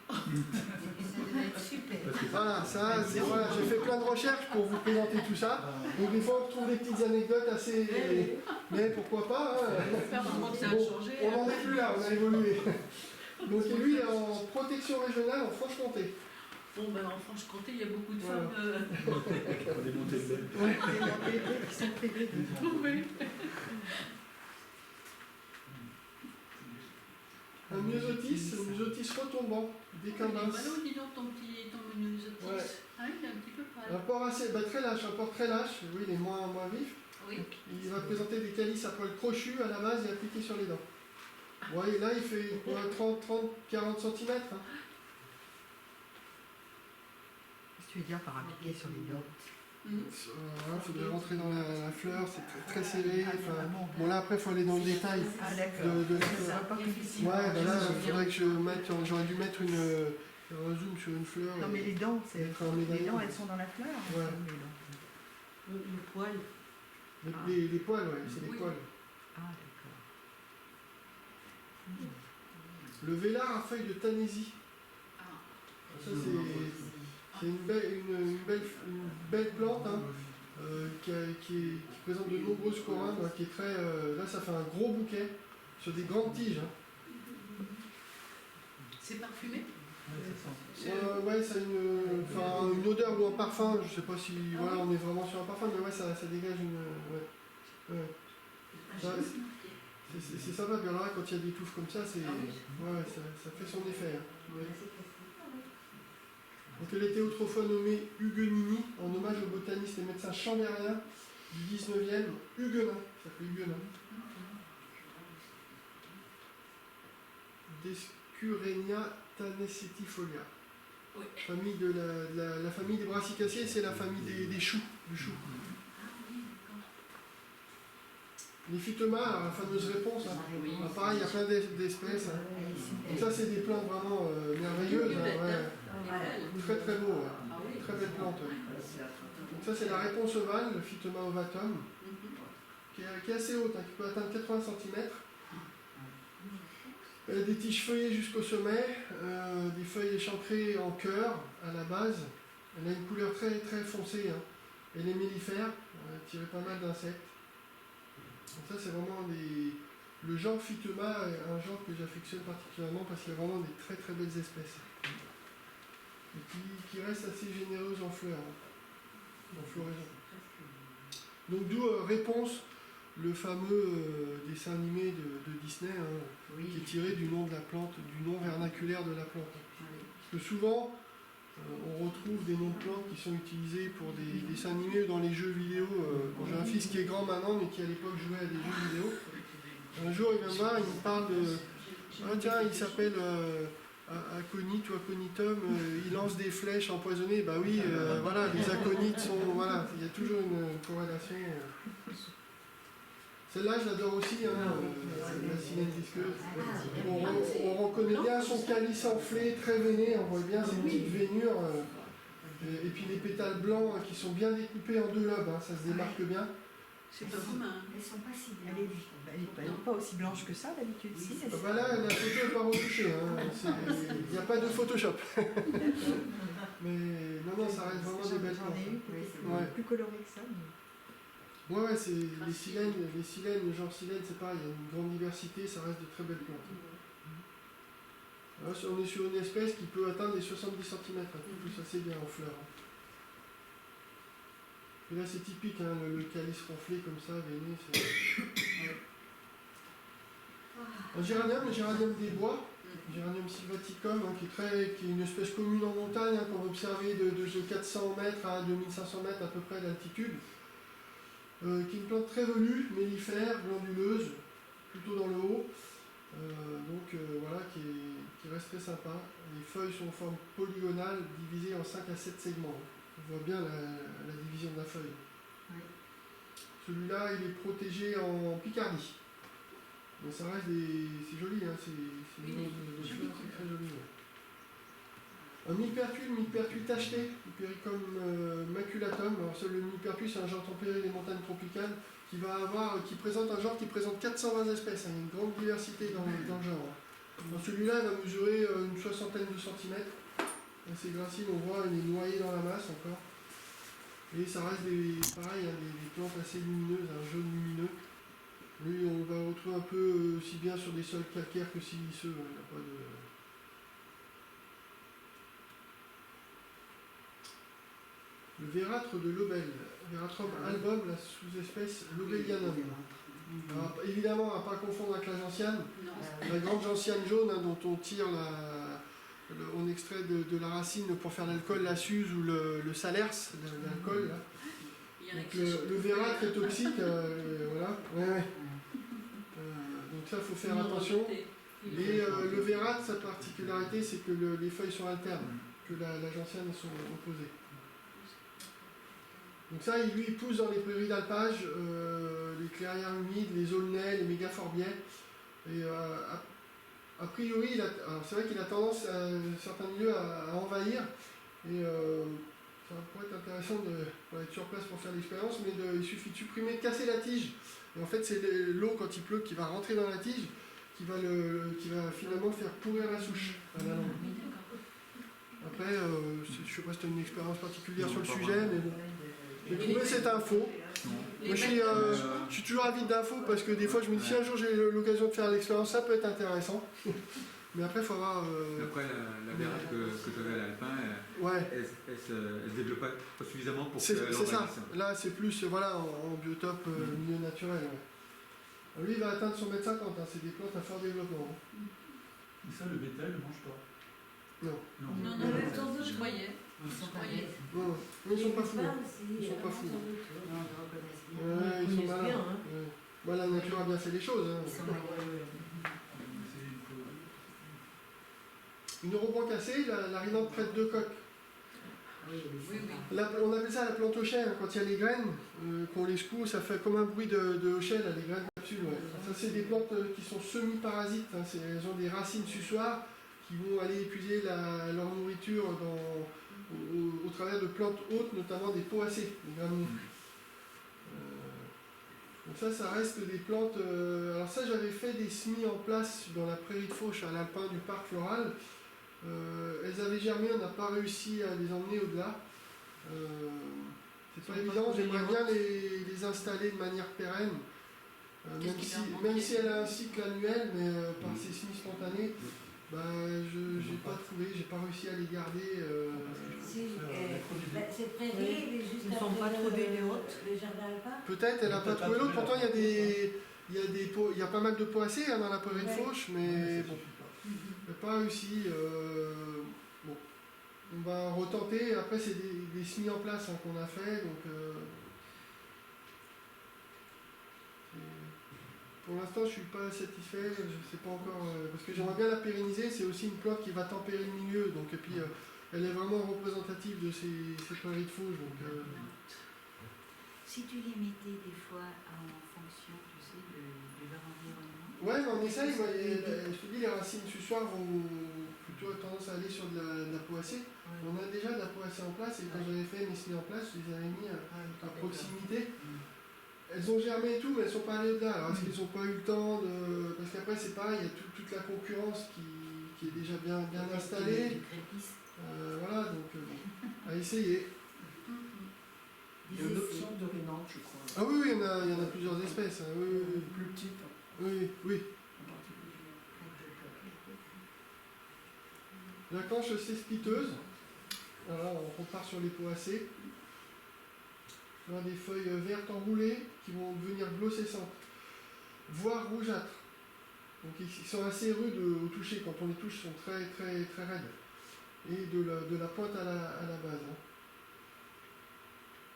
Ça devait être super. Voilà, ça, voilà, j'ai fait plein de recherches pour vous présenter tout ça. Donc des fois, on retrouve des petites anecdotes assez... Mais pourquoi pas, hein. Faire un moment que ça a Bon, changé. on n'en est plus là, on a évolué. Donc et lui, il est en protection régionale en Franche-Comté. Bon, ben en Franche-Comté, il y a beaucoup de Voilà. femmes. On est monté le bel. Qui sont privés. Oui. Un myosotis retombant, Il est décambas. ballot, dis donc, ton musotis. Ouais. Ah, il est un petit peu pâle. Un port assez, très lâche, un port très lâche, oui, il est moins vif. Oui. Il va présenter des calices à poils crochus à la base et appliqués sur les dents. Ouais, et là, il fait 30, 40 cm. Hein. Qu'est-ce que tu veux dire par appliquer sur les dents? Il faudrait rentrer dans la fleur, c'est très serré. Enfin, bon, là, après, il faut aller dans le détail Ah d'accord. de la Ça va fleur. pas compliqué. Ouais, ben là, il faudrait que je mette, j'aurais dû mettre un zoom sur une fleur. Non mais les dents, Mettre un les médaillon. dents elles sont dans la fleur. Ouais. Les dents. Le poil. Les poils, ouais, c'est les Oui. poils. Ah d'accord. Le vélard à feuilles de tanésie. Ah. Ça, c'est une belle plante hein, qui présente de nombreuses corolles, hein, qui est très. Là, ça fait un gros bouquet sur des grandes tiges. Hein. C'est parfumé. Ouais, ça a une odeur ou un parfum. Je sais pas si voilà, on est vraiment sur un parfum, mais ouais, ça dégage une. Ouais. Ça, c'est sympa, puis alors là, quand il y a des touffes comme ça, ça fait son effet. Hein. Ouais. Donc elle était autrefois nommée Huguenini, en hommage au botaniste et médecin chambérien du 19e, Huguenin. Ça s'appelle Huguenin. Descurenia tanacetifolia. Oui. Famille de la famille des brassicacées, c'est la famille des choux, du chou. Les phytomas, la fameuse réponse, hein. Oui. Ah, pareil, il y a plein d'espèces. Hein. Donc ça, c'est des plantes vraiment merveilleuses. Hein, ouais. Très très beau, ouais. Ah oui. Très belle plante. Ouais. Donc ça, c'est la réponse ovale, le Phytoma ovatum, qui est assez haute, hein, qui peut atteindre 80 cm. Elle a des tiges feuillées jusqu'au sommet, des feuilles échancrées en cœur à la base. Elle a une couleur très très foncée. Hein. Elle est mellifère, elle a tiré pas mal d'insectes. Donc ça, c'est vraiment le genre Phytoma est un genre que j'affectionne particulièrement parce qu'il y a vraiment des très très belles espèces. Et qui restent assez généreuses en fleurs, hein, en floraison. Donc d'où Réponse, le fameux dessin animé de Disney, hein, qui est tiré du nom de la plante, du nom vernaculaire de la plante. Parce que souvent, on retrouve des noms de plantes qui sont utilisés pour des dessins animés ou dans les jeux vidéo. J'ai un fils qui est grand maintenant, mais qui à l'époque jouait à des jeux vidéo. Un jour, il vient me voir, il me parle de... Ah tiens, il s'appelle Aconite ou Aconitum, il lance des flèches empoisonnées. Bah oui, voilà, les aconites sont... Voilà, il y a toujours une corrélation. Celle-là, je l'adore aussi, hein, la silène visqueuse. On reconnaît bien son calice enflé, très veiné, on voit bien ses petites veinures. Et puis les pétales blancs qui sont bien découpés en deux lobes, hein, ça se démarque bien. C'est pas commun. Elles sont pas si Elle est pas aussi blanche que ça d'habitude. Si, Ah bah là, la photo n'est pas retouchée, hein, il n'y a pas de Photoshop. Mais non, ça reste vraiment des belles J'en ai plantes. eu qui était Ouais. plus colorée que ça. Mais... Ouais, c'est les silènes, le genre silène, c'est pareil, il y a une grande diversité, ça reste de très belles plantes. Là, on est sur une espèce qui peut atteindre les 70 cm, qui pousse assez bien en fleurs. Et là c'est typique, hein, le calice ronflé comme ça, veiné, c'est... Un géranium, le géranium des bois, Géranium sylvaticum, hein, qui est une espèce commune en montagne, hein, qu'on va observer de 400 mètres à 2500 mètres à peu près d'altitude, qui est une plante très velue, mellifère, glanduleuse, plutôt dans le haut, voilà, qui reste très sympa. Les feuilles sont en forme polygonale, divisées en 5 à 7 segments. On voit bien la division de la feuille. Oui. Celui-là, il est protégé en Picardie. Mais ça reste c'est joli, hein, c'est Oui, de joli fleurs, c'est très joli. Ouais. Un millepertuis tacheté, Hypericum maculatum. Alors le millepertuis, c'est un genre tempéré des montagnes tropicales qui présente un genre qui présente 420 espèces. Hein, il y a une grande diversité dans le genre. Alors, celui-là, il va mesurer une soixantaine de centimètres. C'est gracile, on voit, il est noyé dans la masse encore. Et ça reste pareil, hein, des plantes assez lumineuses, un jaune lumineux. Lui, on va le retrouver un peu aussi bien sur des sols calcaires que siliceux. Il n'y a pas de... Le vératre de Lobel, Veratrum album, la sous-espèce Lobelianum. Alors, évidemment, à ne pas confondre avec la gentiane. Non. La grande gentiane jaune, hein, dont on tire on extrait de la racine pour faire l'alcool, la suze ou le salers, l'alcool. Là. Il y en a Donc qui sont le vérat est toxique, voilà. Ouais. Donc ça, il faut faire attention. Et le vérat, sa particularité, c'est que les feuilles sont alternes, que la gentiane sont opposées. Donc ça, lui, il pousse dans les prairies d'alpage, les clairières humides, les aulnaies, les mégaforbiais. Et a priori, c'est vrai qu'il a tendance, à certains milieux, à envahir. Et ça pourrait être intéressant pour être sur place pour faire l'expérience, mais il suffit de supprimer, de casser la tige. Et en fait, c'est l'eau, quand il pleut, qui va rentrer dans la tige, qui va finalement faire pourrir la souche à la langue. Après, je ne sais pas si tu as une expérience particulière sur le sujet, mais bon. J'ai trouvé cette info. Moi, je suis toujours avide d'infos parce que des fois, je me dis si un jour j'ai l'occasion de faire l'expérience, ça peut être intéressant. Mais après, il faut avoir. Après, la vérate que tu avais à l'alpin, Ouais. elle se développe pas suffisamment pour C'est que ça. Là, c'est plus voilà, en biotope milieu naturel. Ouais. Lui, il va atteindre son mètre 50. Hein. C'est des plantes à fort développement. Hein. Et ça, le bétail ne mange pas. Non. Non, je croyais. Je croyais. Non, mais ils sont pas fous. Hein. Ils sont pas fous. Ouais, ils sont malins. bien, hein. Ouais. Bon, la nature a bien fait les choses. Hein. Ils sont malheureux. Une neuroban cassée, la rhinante prête deux coques. Oui, Oui, oui. On appelle ça la plante hochet, hein, quand il y a les graines, qu'on les secoue, ça fait comme un bruit de hochet, là, les graines de capsule. Ouais. Ça, c'est des plantes qui sont semi-parasites, hein, elles ont des racines suçoires qui vont aller épuiser leur nourriture au travers de plantes hautes, notamment des poacées, des graminées. Donc ça reste des plantes... alors ça, j'avais fait des semis en place dans la prairie de Fauche, à l'alpin du parc floral. Elles avaient germé, on n'a pas réussi à les emmener au-delà. C'est pas évident, j'aimerais bien les installer de manière pérenne, même si elle a un cycle annuel, mais par ses semis spontanés, j'ai pas trouvé, j'ai pas réussi à les garder. Cette prairie, elle est juste Ils ne sont après pas trouvés les le jardin alpin. Peut-être, elle a pas trouvé l'autre, pourtant il y a pas mal de poacées hein, dans la prairie de Fauche, mais bon. J'ai pas réussi. Bon, on va retenter. Après, c'est des semis en place hein, qu'on a fait. Donc, pour l'instant, je suis pas satisfait. Je sais pas encore parce que j'aimerais bien la pérenniser. C'est aussi une plante qui va tempérer le milieu. Donc, et puis, elle est vraiment représentative de ces prairies de Fauche. Donc, Si tu les mettais des fois en fonction, tu sais, de leur environnement. ouais, mais on essaye. Je te dis, les racines suçoires vont plutôt tendance à aller sur de la poacée. Ouais. On a déjà de la poacée en place et quand j'avais fait mes semis en place, je les avais mis à proximité. Elles ont germé et tout, mais elles ne sont pas allées au-delà. Alors, est-ce qu'ils n'ont pas eu le temps de... Parce qu'après, c'est pareil, il y a toute la concurrence qui est déjà bien installée. Voilà, donc à essayer. Il y a une autre sorte de rhinante, je crois. Ah oui, il y en a plusieurs espèces. Hein, oui. Plus petite, Oui. en particulier. La planche cespiteuse. Voilà, on repart sur les poacées. Tu auras des feuilles vertes enroulées qui vont devenir glossescentes, voire rougeâtres. Donc ils sont assez rudes au toucher, quand on les touche, ils sont très très très raides. Et de la pointe à la base. Hein.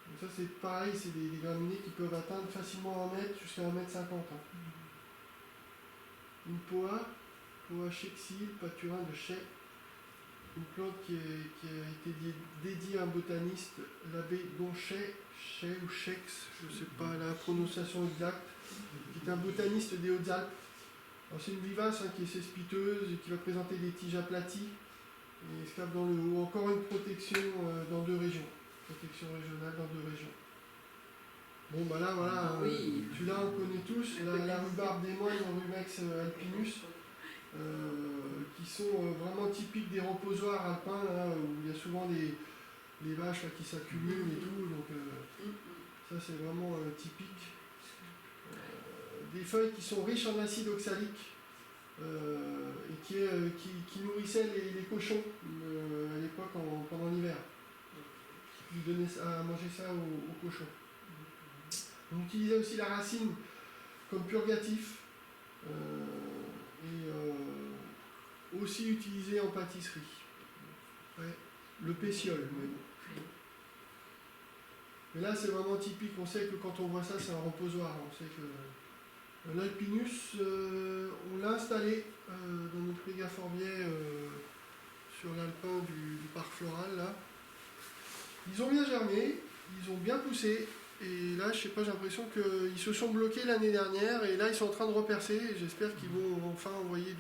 Donc ça c'est pareil, c'est des graminées qui peuvent atteindre facilement 1 mètre jusqu'à 1,50 m. Hein. Une poa Chexil, pâturin de chais, une plante qui a été dédiée à un botaniste, l'abbé Donchet, Chais ou Chex, je ne sais pas la prononciation exacte, qui est un botaniste des Hautes-Alpes. Alors c'est une vivace qui est cespiteuse et qui va présenter des tiges aplaties et escapes dans le haut. Encore une protection dans 2 régions, protection régionale dans 2 régions. Bon bah là voilà, celui-là on connaît tous, la rhubarbe des moines, Rumex alpinus, qui sont vraiment typiques des reposoirs alpins, là, où il y a souvent les vaches là, qui s'accumulent et tout, donc ça c'est vraiment typique. Des feuilles qui sont riches en acide oxalique et qui nourrissaient les cochons à l'époque pendant l'hiver. Ils donnaient à manger ça aux cochons. On utilisait aussi la racine comme purgatif et aussi utilisé en pâtisserie. Ouais, le pétiole, mais bon. Mais là c'est vraiment typique, on sait que quand on voit ça c'est un reposoir, on sait que l'alpinus, on l'a installé dans notre mégaforbier sur l'alpin du parc floral là. Ils ont bien germé, ils ont bien poussé. Et là, je sais pas, j'ai l'impression qu'ils se sont bloqués l'année dernière et là, ils sont en train de repercer. J'espère qu'ils vont enfin envoyer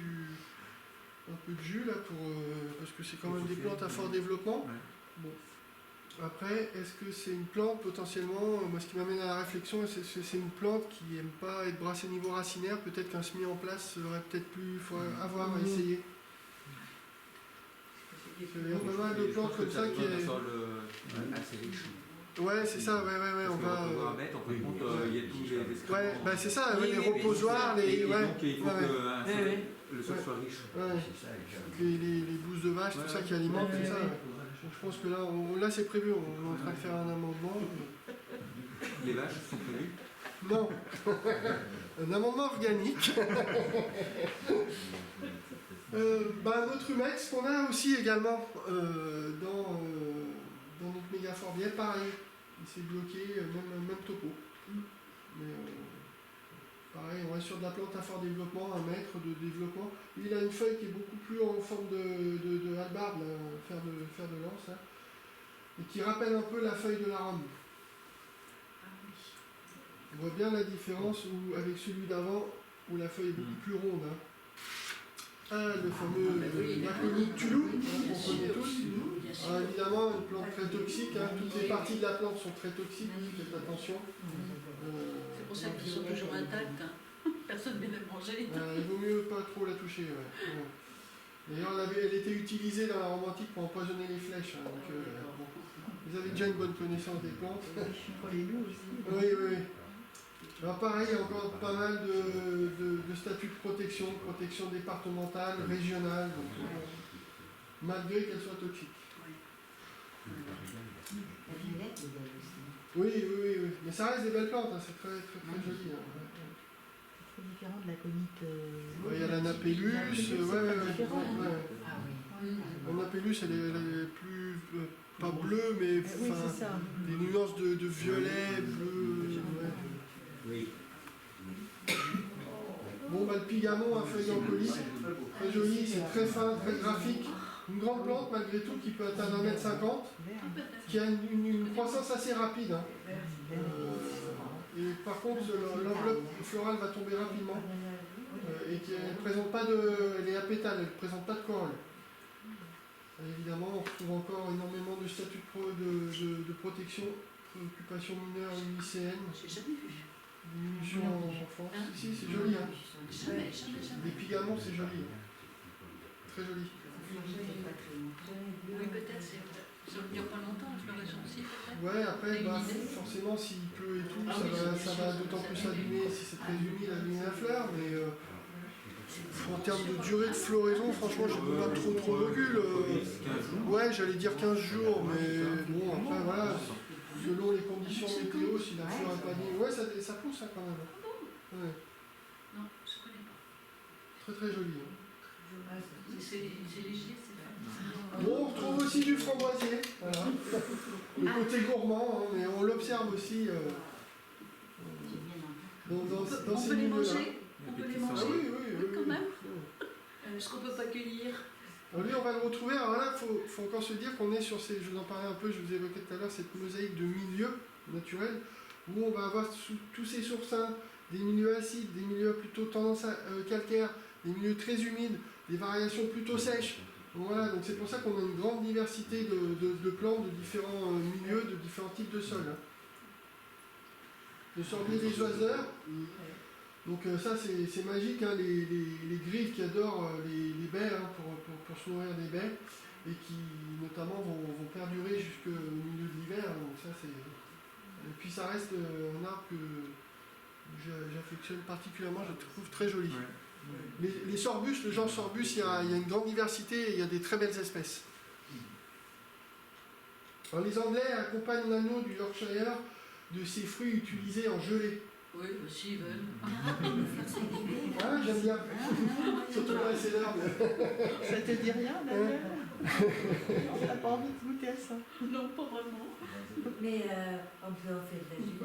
un peu de jus là parce que c'est quand même des plantes à fort développement. Bon. Après, est-ce que c'est une plante potentiellement, moi ce qui m'amène à la réflexion, c'est une plante qui n'aime pas être brassée niveau racinaire, peut-être qu'un semis en place serait peut-être plus, faut avoir à essayer. Il y a pas mal de plantes comme ça qui est... assez riche. Ouais, c'est ça, ouais, on va... En fait, il y a tous les excréments. Ouais, bah c'est ça, les reposoirs, les... Et Ouais, donc, il faut que le sol soit riche. ouais. Les bouses de vache, tout ça qui alimente, c'est ça. Ouais. Donc, je pense que là c'est prévu, on est en train de faire un amendement. Les vaches sont prévues? Non, un amendement organique. Un autre humex qu'on a aussi également dans notre mégaforbier, pareil, il s'est bloqué, même topo. Mais pareil, on reste sur de la plante à fort développement, 1 mètre de développement. Lui, il a une feuille qui est beaucoup plus en forme de hallebarde, fer de lance, hein, et qui rappelle un peu la feuille de la rome. On voit bien la différence avec celui d'avant, où la feuille est beaucoup plus ronde. Hein. Le fameux Laconique Tulou, qu'on connaît tous. Alors, évidemment, une plante très toxique, hein. Toutes les parties de la plante sont très toxiques, faites attention. C'est pour ça qu'ils sont toujours intacts. Hein. Personne ne vient les manger. Il vaut mieux pas trop la toucher. Ouais. D'ailleurs, elle était utilisée dans la Rome antique pour empoisonner les flèches. Hein, donc, bon. Vous avez déjà une bonne connaissance des plantes. Pour les loups aussi. Oui. Alors pareil, il y a encore pas mal de statuts de protection départementale, régionale, donc, malgré qu'elles soient toxiques. La violette, il y a aussi. Oui. Mais ça reste des belles plantes, hein, c'est très joli. Hein. C'est très différent de la conite. Il y a la napellus, Ouais. Ah oui. La napellus, elle est plus, pas bleue, mais Oui, c'est ça. des nuances de violet, bleu. Oui. Bon, le pigamon à feuilles en colis, très joli, c'est très fin, très graphique. Une grande plante malgré tout qui peut atteindre 1,50 m, qui a une croissance assez rapide. Hein. Et par contre, l'enveloppe florale va tomber rapidement et elle présente pas elle est apétale, elle ne présente pas de corolle. Et évidemment, on retrouve encore énormément de statuts de protection, préoccupation mineure lycéenne. J'ai jamais vu. Diminution en France. Si, c'est joli. Hein. Jamais. Les pigamons, c'est joli. Très joli. Oui, peut-être, ça ne dure pas longtemps, je l'aurais aussi peut-être. Ouais, après, forcément, s'il pleut et tout, ça va d'autant plus abîmer si c'est très humide, abîmer la fleur, mais en termes de durée de floraison, franchement, j'ai pas trop de recul. Ouais, j'allais dire 15 jours, mais bon, après, voilà. selon les conditions Ah, météo, s'il a ouais, fait un ça panier. Ouais, ça pousse hein, quand même. Ouais, Non, je connais pas. très très joli. Hein. C'est léger, c'est pas. Bon, on retrouve aussi du framboisier. Voilà. Le côté gourmand, hein, mais on l'observe aussi dans On ces peut les milieux-là. manger. On peut les Ah manger. oui, Quand même. oui. Est-ce qu'on peut pas cueillir? Alors lui, on va le retrouver. Alors là, faut encore se dire qu'on est sur ces, je vous en parlais un peu, je vous évoquais tout à l'heure, cette mosaïque de milieux naturels, où on va avoir tous ces oursins, des milieux acides, des milieux plutôt tendance calcaire, des milieux très humides, des variations plutôt sèches. Donc voilà, donc c'est pour ça qu'on a une grande diversité de plantes, de différents milieux, de différents types de sols. Hein. Le sorbier des oiseurs. Donc ça c'est magique, hein, les grives qui adorent les baies hein, pour se nourrir des baies et qui notamment vont perdurer jusqu'au milieu de l'hiver. Donc ça c'est. Et puis ça reste un arbre que j'affectionne particulièrement, je le trouve très joli. Ouais. Les sorbus, le genre sorbus, il y a une grande diversité et il y a des très belles espèces. Alors, les Anglais accompagnent l'agneau du Yorkshire de ces fruits utilisés en gelée. Oui, s'ils veulent. Ah, j'aime bien. Surtout quand c'est l'herbe. Ça te dit rien, Daniel? T'as pas envie de goûter à ça? Non, pas vraiment. Mais on peut en faire de la gelée.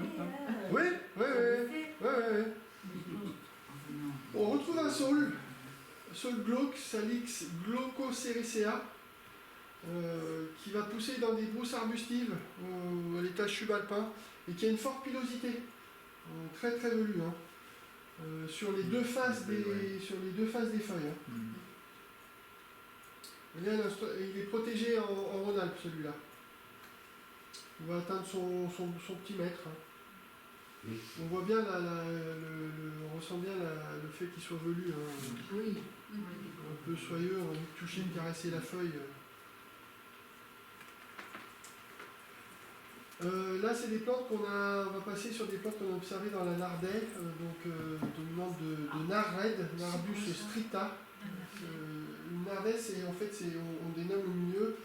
Oui, oui, oui. On retrouve un saule glauque, Salix glaucocericea, qui va pousser dans des brousses arbustives à l'étage subalpin et qui a une forte pilosité, très très velue, hein, sur les deux faces des feuilles. Hein. Et là, il est protégé en Rhône-Alpes, celui-là. Il va atteindre son petit mètre. Hein. On voit bien, on ressent bien le fait qu'il soit velu. Hein. Oui. Un peu soyeux, on a envie de toucher, de caresser la feuille. Là, c'est des plantes on va passer sur des plantes qu'on a observées dans la Nardais, dominante de nard raide, Nardus stricta. Une Nardais, on dénomme au milieu,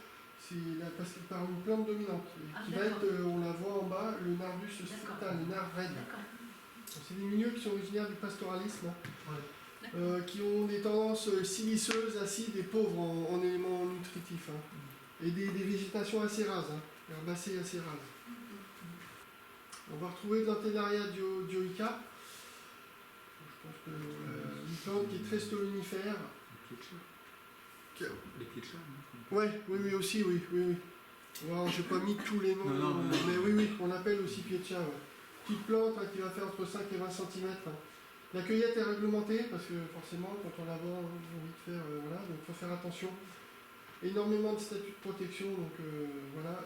parce qu'il par une plante dominante, qui va être, on la voit en bas, le Nardus stricta, le nard raide. C'est des milieux qui sont originaires du pastoralisme, qui ont des tendances siliceuses, acides et pauvres en éléments nutritifs, hein, et des végétations assez rases, hein, herbacées assez rases. On va retrouver de l'Antennaria dioica, je pense que une plante qui est très stolonifère. Les pieds de chat, non? Oui, aussi, oui. Alors, j'ai pas mis tous les noms, Non, mais oui, on l'appelle aussi pied de chat. Ouais. Petite plante hein, qui va faire entre 5 et 20 cm. Hein. La cueillette est réglementée parce que forcément, quand on la voit, on a envie de faire, voilà, donc il faut faire attention. Énormément de statuts de protection, donc voilà,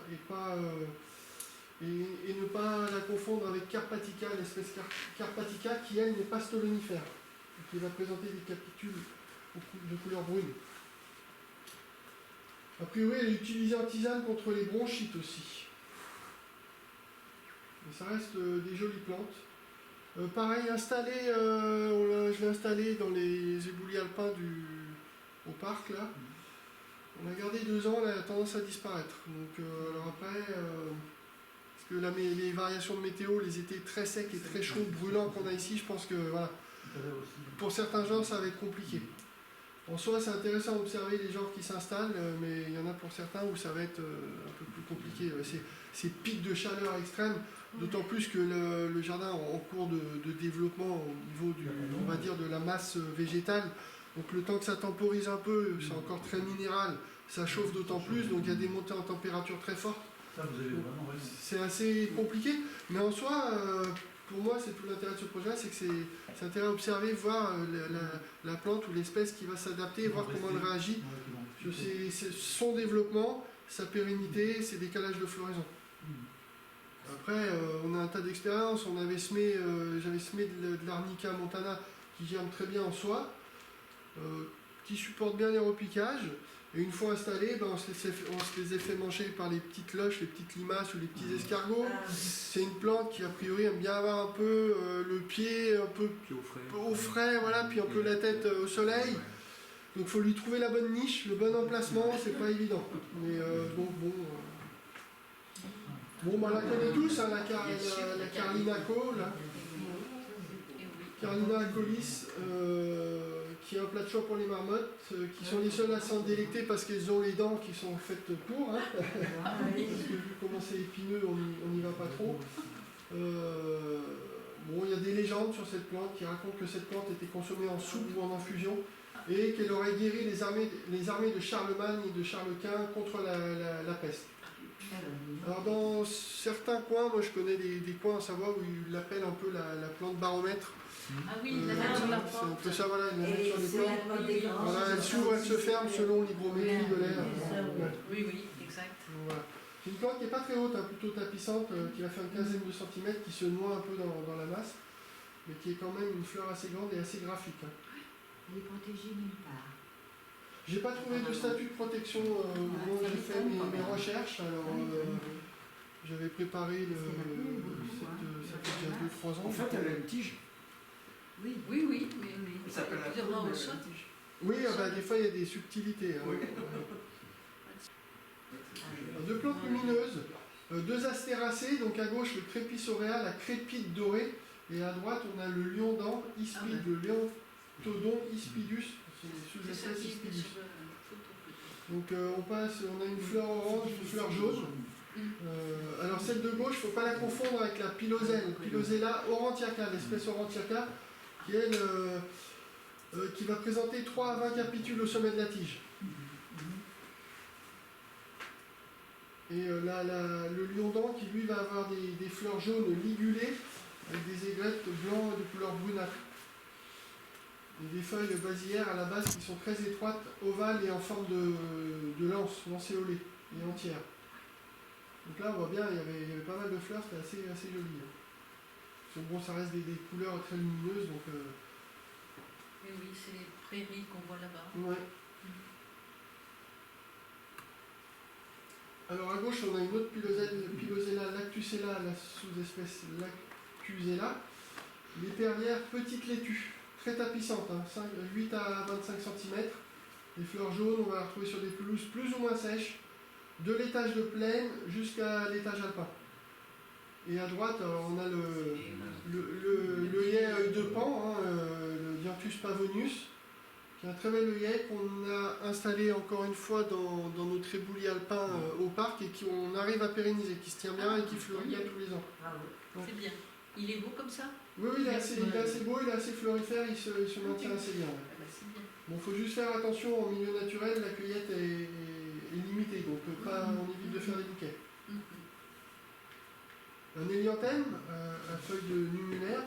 et ne pas la confondre avec Carpatica, l'espèce Carpatica qui elle n'est pas stolonifère, qui va présenter des capitules de couleur brune. A priori, elle est utilisée en tisane contre les bronchites aussi. Mais ça reste des jolies plantes. Pareil, installé, je l'ai installé dans les éboulis alpins au parc là. On l'a gardé 2 ans, elle a tendance à disparaître. Donc, alors après, parce que là, les variations de météo, les étés très secs et très chauds, brûlants qu'on a ici, je pense que voilà, pour certains genres, ça va être compliqué. En soi, c'est intéressant d'observer les genres qui s'installent, mais il y en a pour certains où ça va être un peu plus compliqué. Ces pics de chaleur extrêmes, d'autant plus que le jardin est en cours de développement au niveau on va dire, de la masse végétale. Donc le temps que ça temporise un peu, c'est encore très minéral, ça chauffe d'autant plus, donc il y a des montées en température très fortes. C'est assez compliqué, mais en soi, pour moi, c'est tout l'intérêt de ce projet-là, c'est que c'est intéressant d'observer, voir la plante ou l'espèce qui va s'adapter, voir comment elle réagit. C'est son développement, sa pérennité, ses décalages de floraison. Après, on a un tas d'expériences. J'avais semé de l'Arnica montana qui germe très bien en soie, qui supporte bien les repiquages. Et une fois installés, on se les a fait manger par les petites loches, les petites limaces ou les petits escargots. C'est une plante qui a priori aime bien avoir un peu le pied un peu au frais, voilà, puis un peu la tête au soleil. Donc il faut lui trouver la bonne niche, le bon emplacement, c'est pas évident. Mais Bon, bah, on la connaît tous, hein, la Carlinaco, là. Et oui. Carlina acolis, qui est un plat de choix pour les marmottes, qui sont les seules à s'en délecter parce qu'elles ont les dents qui sont faites pour. Hein. Parce que vu comment c'est épineux, on n'y va pas trop. Bon, il y a des légendes sur cette plante qui racontent que cette plante était consommée en soupe ou en infusion et qu'elle aurait guéri les armées de Charlemagne et de Charles Quint contre la peste. Alors dans certains coins, moi je connais des coins à savoir où ils l'appellent un peu la plante baromètre. Ah oui, la nature de la C'est un porte. peu ça, voilà, il la met sur les C'est plantes. la plante des grands. Voilà, elle s'ouvre, elle se ferme selon l'hygrométrie de l'air. Ouais. Oui, oui, exact. Voilà. C'est une plante qui n'est pas très haute, hein, plutôt tapissante, qui va faire une quinzaine de centimètres, qui se noie un peu dans la masse, mais qui est quand même une fleur assez grande et assez graphique. Hein. Il est protégé nulle part. J'ai pas trouvé de statut de protection au moment où j'ai fait mes recherches. Alors, j'avais préparé ça fait déjà 2-3 ans. En fait, elle a une tige. Oui, Oui, oui, oui. Ça s'appelle la Plusieurs noms pomme, au sol. la tige. Oui, bah, des fois il y a des subtilités. Hein. Oui. Deux plantes lumineuses, deux astéracées, donc à gauche le crépice auréal, la crépite dorée, et à droite on a le lion-dent, ispide, le Léontodon ispidus, c'est les C'est ça sous-espèces qui est ispidus. sur la photo. Donc on a une fleur orange, une fleur jaune. Alors celle de gauche, il ne faut pas la confondre avec la piloselle, Pilosella aurantiaca, l'espèce aurantiaca, qui elle, qui va présenter 3 à 20 capitules au sommet de la tige. Et le lion-dent qui lui va avoir des fleurs jaunes ligulées avec des aigrettes blancs de couleur brunâtre. Et des feuilles basillaires à la base qui sont très étroites, ovales et en forme de lance, lancéolée et entière. Donc là on voit bien, il y avait pas mal de fleurs, c'était assez joli. Hein. Bon, ça reste des couleurs très lumineuses, donc... Et oui, c'est les prairies qu'on voit là-bas. Ouais. Alors à gauche, on a une autre Pilosella lactucella, la sous-espèce lactusella. L'épervière petite laitue, très tapissante, hein, 8 à 25 cm. Les fleurs jaunes, on va la retrouver sur des pelouses plus ou moins sèches, de l'étage de plaine jusqu'à l'étage alpin. Et à droite, on a le œillet de Pan, hein, le Dianthus pavonius, qui est un très bel œillet qu'on a installé encore une fois dans nos tréboulis alpins au parc et qu'on arrive à pérenniser, qui se tient bien et qui fleurit bien tous les ans. C'est bien. Il est beau comme ça? Oui, il est assez beau, il est assez florifère, il se maintient assez bien. Ouais. Ah bah, c'est bien. Bon, il faut juste faire attention, en milieu naturel, la cueillette est limitée, donc on évite de faire des bouquets. Un hélianthème à feuilles de numulaire,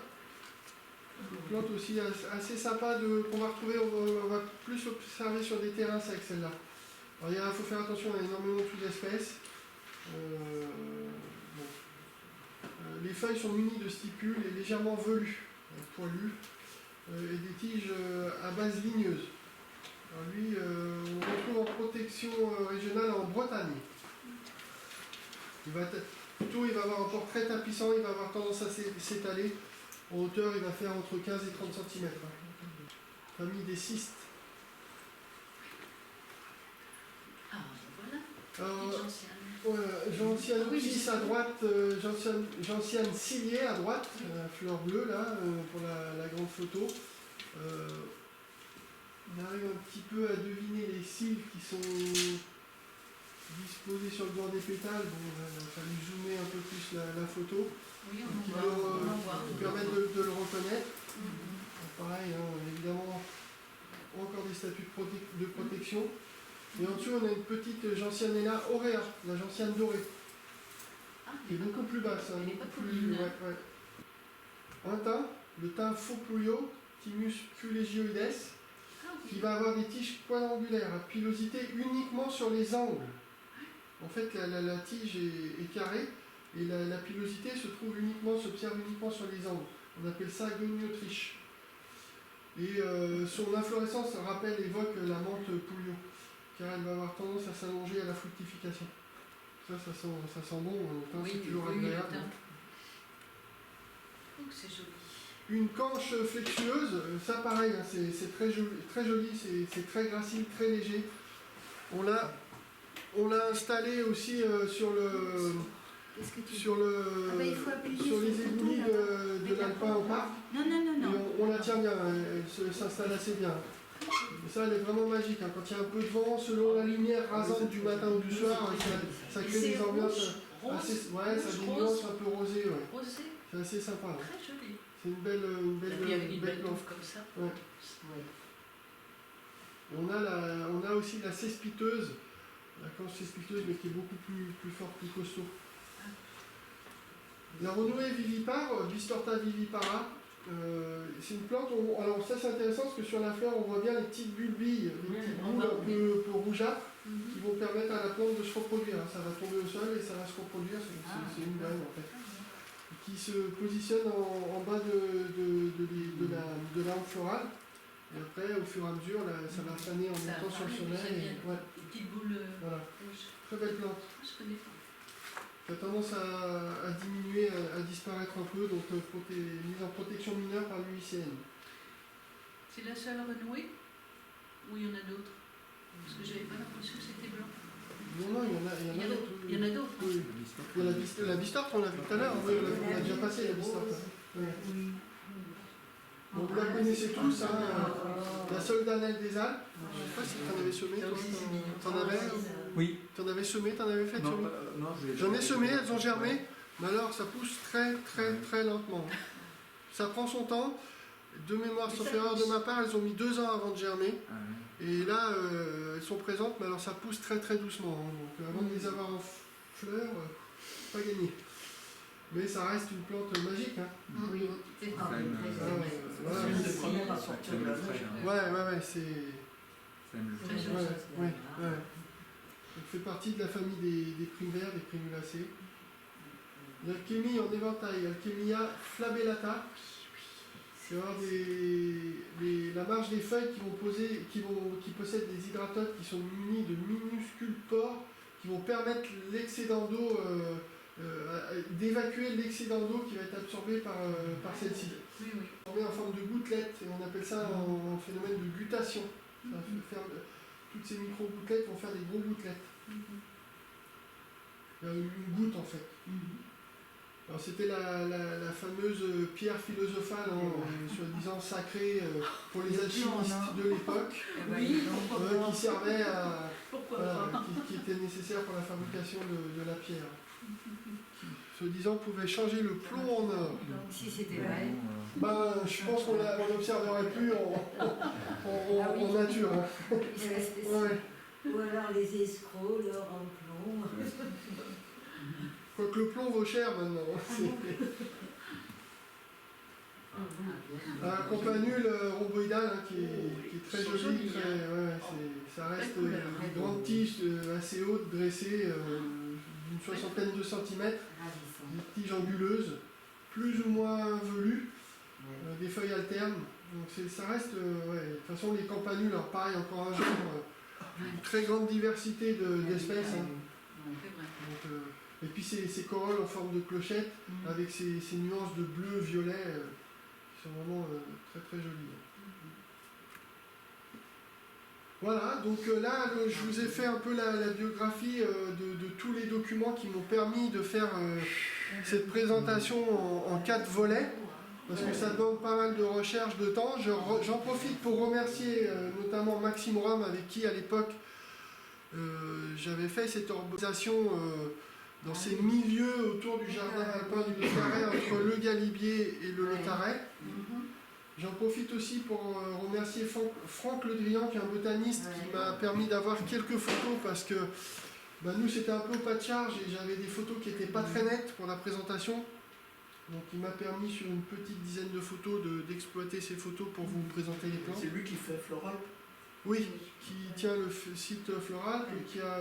une plante aussi assez sympa qu'on va retrouver, on va plus observer sur des terrains secs celle-là. Alors il faut faire attention, il y a énormément de sous-espèces. Les feuilles sont munies de stipules et légèrement velues, poilues, et des tiges à base ligneuse. Alors lui, on le retrouve en protection régionale en Bretagne. Il va avoir un port très tapissant, il va avoir tendance à s'étaler. En hauteur, il va faire entre 15 et 30 cm. Famille des cystes. Ah, voilà. Gentianopsis à droite, Gentiane ciliée à droite, fleur bleue là, pour la grande photo. On arrive un petit peu à deviner les cils qui sont disposés sur le bord des pétales. Bon, il va falloir zoomer un peu plus la photo, Oui, qui on voit. permettent de le reconnaître. Pareil, hein, évidemment, encore des statuts de protection. Et en dessous, on a une petite Gentianella aurea, la gentiane dorée, Ah, qui est beaucoup plus basse. Elle est beaucoup pas plus, commune, hein. Un thym, le thym Fauplio, Thymus pulegioides, Ah qui oui. va avoir des tiges quadrangulaires, à pilosité uniquement sur les angles. En fait, la tige est carrée et la pilosité s'observe uniquement sur les angles. On appelle ça goniotriche. Et son inflorescence évoque la menthe Pouliot, car elle va avoir tendance à s'allonger à la fructification. Ça sent bon, Oui, c'est toujours oui, agréable. putain. Oh, c'est joli. Une canche flexueuse, ça pareil, hein, c'est très joli, c'est très gracile, très léger. On l'a installé aussi sur Qu'est-ce que tu sur, Ah bah, il faut appuyer sur les sur le éboulis bouton, de l'Alpin au parc. Non, non, non, Et non. on la tient bien, elle s'installe assez bien. Et ça, elle est vraiment magique. Hein. Quand il y a un peu de vent, selon la lumière rasante du matin ou du soir, ça crée des ambiances assez. Ouais, ça a des nuances un peu rosées. Ouais. Rosé, C'est assez sympa. Ouais. très joli. C'est une belle Et puis avec une belle plante. touffe comme ça. Ouais. Ouais. On a aussi la cespiteuse, la planche cespiteuse, mais qui est beaucoup plus forte, plus costaud. La renouée vivipare, Bistorta vivipara, c'est une plante, alors ça c'est intéressant parce que sur la fleur on voit bien les petites bulbilles, les petites boules un peu rougeâtres qui vont permettre à la plante de se reproduire. Ça va tomber au sol et ça va se reproduire, c'est une graine en fait. Qui se positionne en bas de la hampe florale. Et après, au fur et à mesure, ça va faner en Ça montant sur le apparaît, sommet. ça vient. Ouais, Des petites boules voilà. rouges. Très belle plante. Ah, je connais pas. Qui a tendance à diminuer, à disparaître un peu, donc mise en protection mineure par l'UICN. C'est la seule renouée ou il y en a d'autres? Parce que j'avais pas l'impression que c'était blanc. Non, il y en a d'autres. Il y en a d'autres. Oui. Il y a la bistorte, on l'a vu tout à l'heure. Oui, on l'a déjà passé, la bistorte. Ouais. Donc vous la connaissez tous, hein, la soldanelle des Alpes. Je ne sais pas si tu en avais semé, toi. T'en avais Oui. T'en avais semé, t'en avais fait Non, semé. non, J'en ai semé, elles ont germé, mais alors ça pousse très lentement. Ça prend son temps. De mémoire, sauf erreur de ma part, elles ont mis 2 ans avant de germer. Ah, ouais. Et là, elles sont présentes, mais alors ça pousse très doucement. Hein. Donc avant de les avoir en fleurs, pas gagné. Mais ça reste une plante magique. Hein. Oui, c'est Ça aime, Voilà. C'est une des premières à sortir de la neige. Ouais, c'est. Ça aime le Très frais. joli. Ouais. Elle fait partie de la famille des primulaires, des primulacées. L'alchémie en éventail, Alchemia flabellata. C'est la marge des feuilles qui possèdent des hydratotes qui sont munis de minuscules pores qui vont permettre l'excédent d'eau, d'évacuer l'excédent d'eau qui va être absorbé par celle-ci. Oui. On met en forme de gouttelette et on appelle ça un phénomène de guttation. Ça va faire, toutes ces micro-gouttelettes vont faire des gros gouttelettes. Il y a une goutte en fait. Alors c'était la fameuse pierre philosophale, soi-disant sacrée pour les alchimistes de l'époque, qui servait à, qui était nécessaire pour la fabrication de la pierre. Qui, soi-disant, pouvait changer le plomb en or. Si c'était vrai. Ben, je pense qu'on n'observerait plus en nature. Hein. Il serait spécial. Ouais. Ou alors les escrocs, l'or en plomb. Quoique le plomb vaut cher maintenant. Un campanule rhomboïdal hein, qui est très joli, ça reste des grandes tiges assez hautes, dressées, d'une soixantaine de centimètres, des tiges anguleuses, plus ou moins velues, des feuilles alternes. Donc ça reste, de toute façon les campanules, alors pareil, encore un genre d'une très grande diversité d'espèces. Hein. C'est vrai. Donc, et puis ces corolles en forme de clochette, avec ces nuances de bleu-violet qui sont vraiment très jolies. Voilà, donc là je vous ai fait un peu la biographie de tous les documents qui m'ont permis de faire cette présentation en 4 volets, parce que ça demande pas mal de recherche, de temps. J'en profite pour remercier notamment Maxime Rome, avec qui à l'époque j'avais fait cette organisation dans ces milieux autour du jardin alpin du Lotaret, entre le Galibier et le Lotaret. J'en profite aussi pour remercier Franck Le Drian, qui est un botaniste, qui m'a permis d'avoir quelques photos, parce que nous c'était un peu au pas de charge et j'avais des photos qui n'étaient pas très nettes pour la présentation. Donc il m'a permis sur une petite dizaine de photos d'exploiter ces photos pour vous présenter les plantes. C'est lui qui fait Floral. Oui, qui tient le site Floral et qui a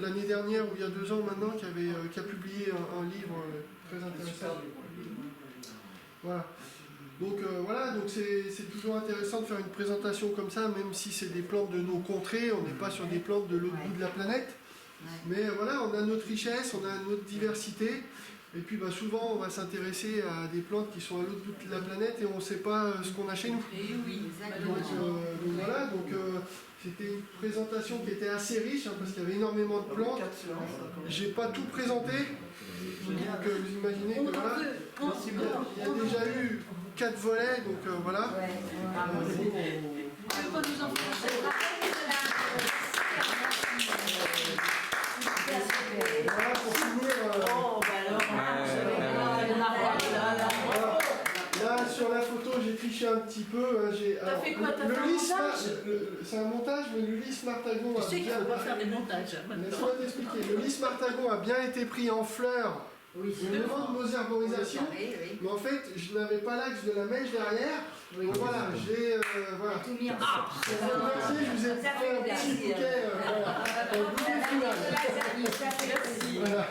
l'année dernière, ou il y a 2 ans maintenant, qui a publié un livre très intéressant. Voilà. Donc donc c'est toujours intéressant de faire une présentation comme ça, même si c'est des plantes de nos contrées, on n'est pas sur des plantes de l'autre bout de la planète. Mais voilà, on a notre richesse, on a notre diversité. Et puis souvent on va s'intéresser à des plantes qui sont à l'autre bout de la planète et on ne sait pas ce qu'on a chez nous. Et oui, Donc c'était une présentation qui était assez riche, hein, parce qu'il y avait énormément de plantes. J'ai pas tout présenté, Donc vous imaginez que On en voilà, veut. il y a déjà eu 4 volets, donc voilà. Ouais, Bon, Tu peux pas nous en faire voilà pour finir. Là, sur la photo, j'ai triché un petit peu. T'as fait quoi? T'as fait un montage? C'est un montage, mais le lys Martagon Tu a sais qu'il bien... faut pas faire des montages. Laisse-moi t'expliquer. Le lys Martagon a bien été pris en fleurs oui, au niveau de nos herborisations. oui. Mais en fait, je n'avais pas l'axe de la mèche derrière. Oui, Donc voilà, j'ai... voilà. tout mis en Je vous remercie, je vous ai Ça fait un fait petit plaisir. bouquet. Voilà. Un bouquet final. Ça fait plaisir. Voilà.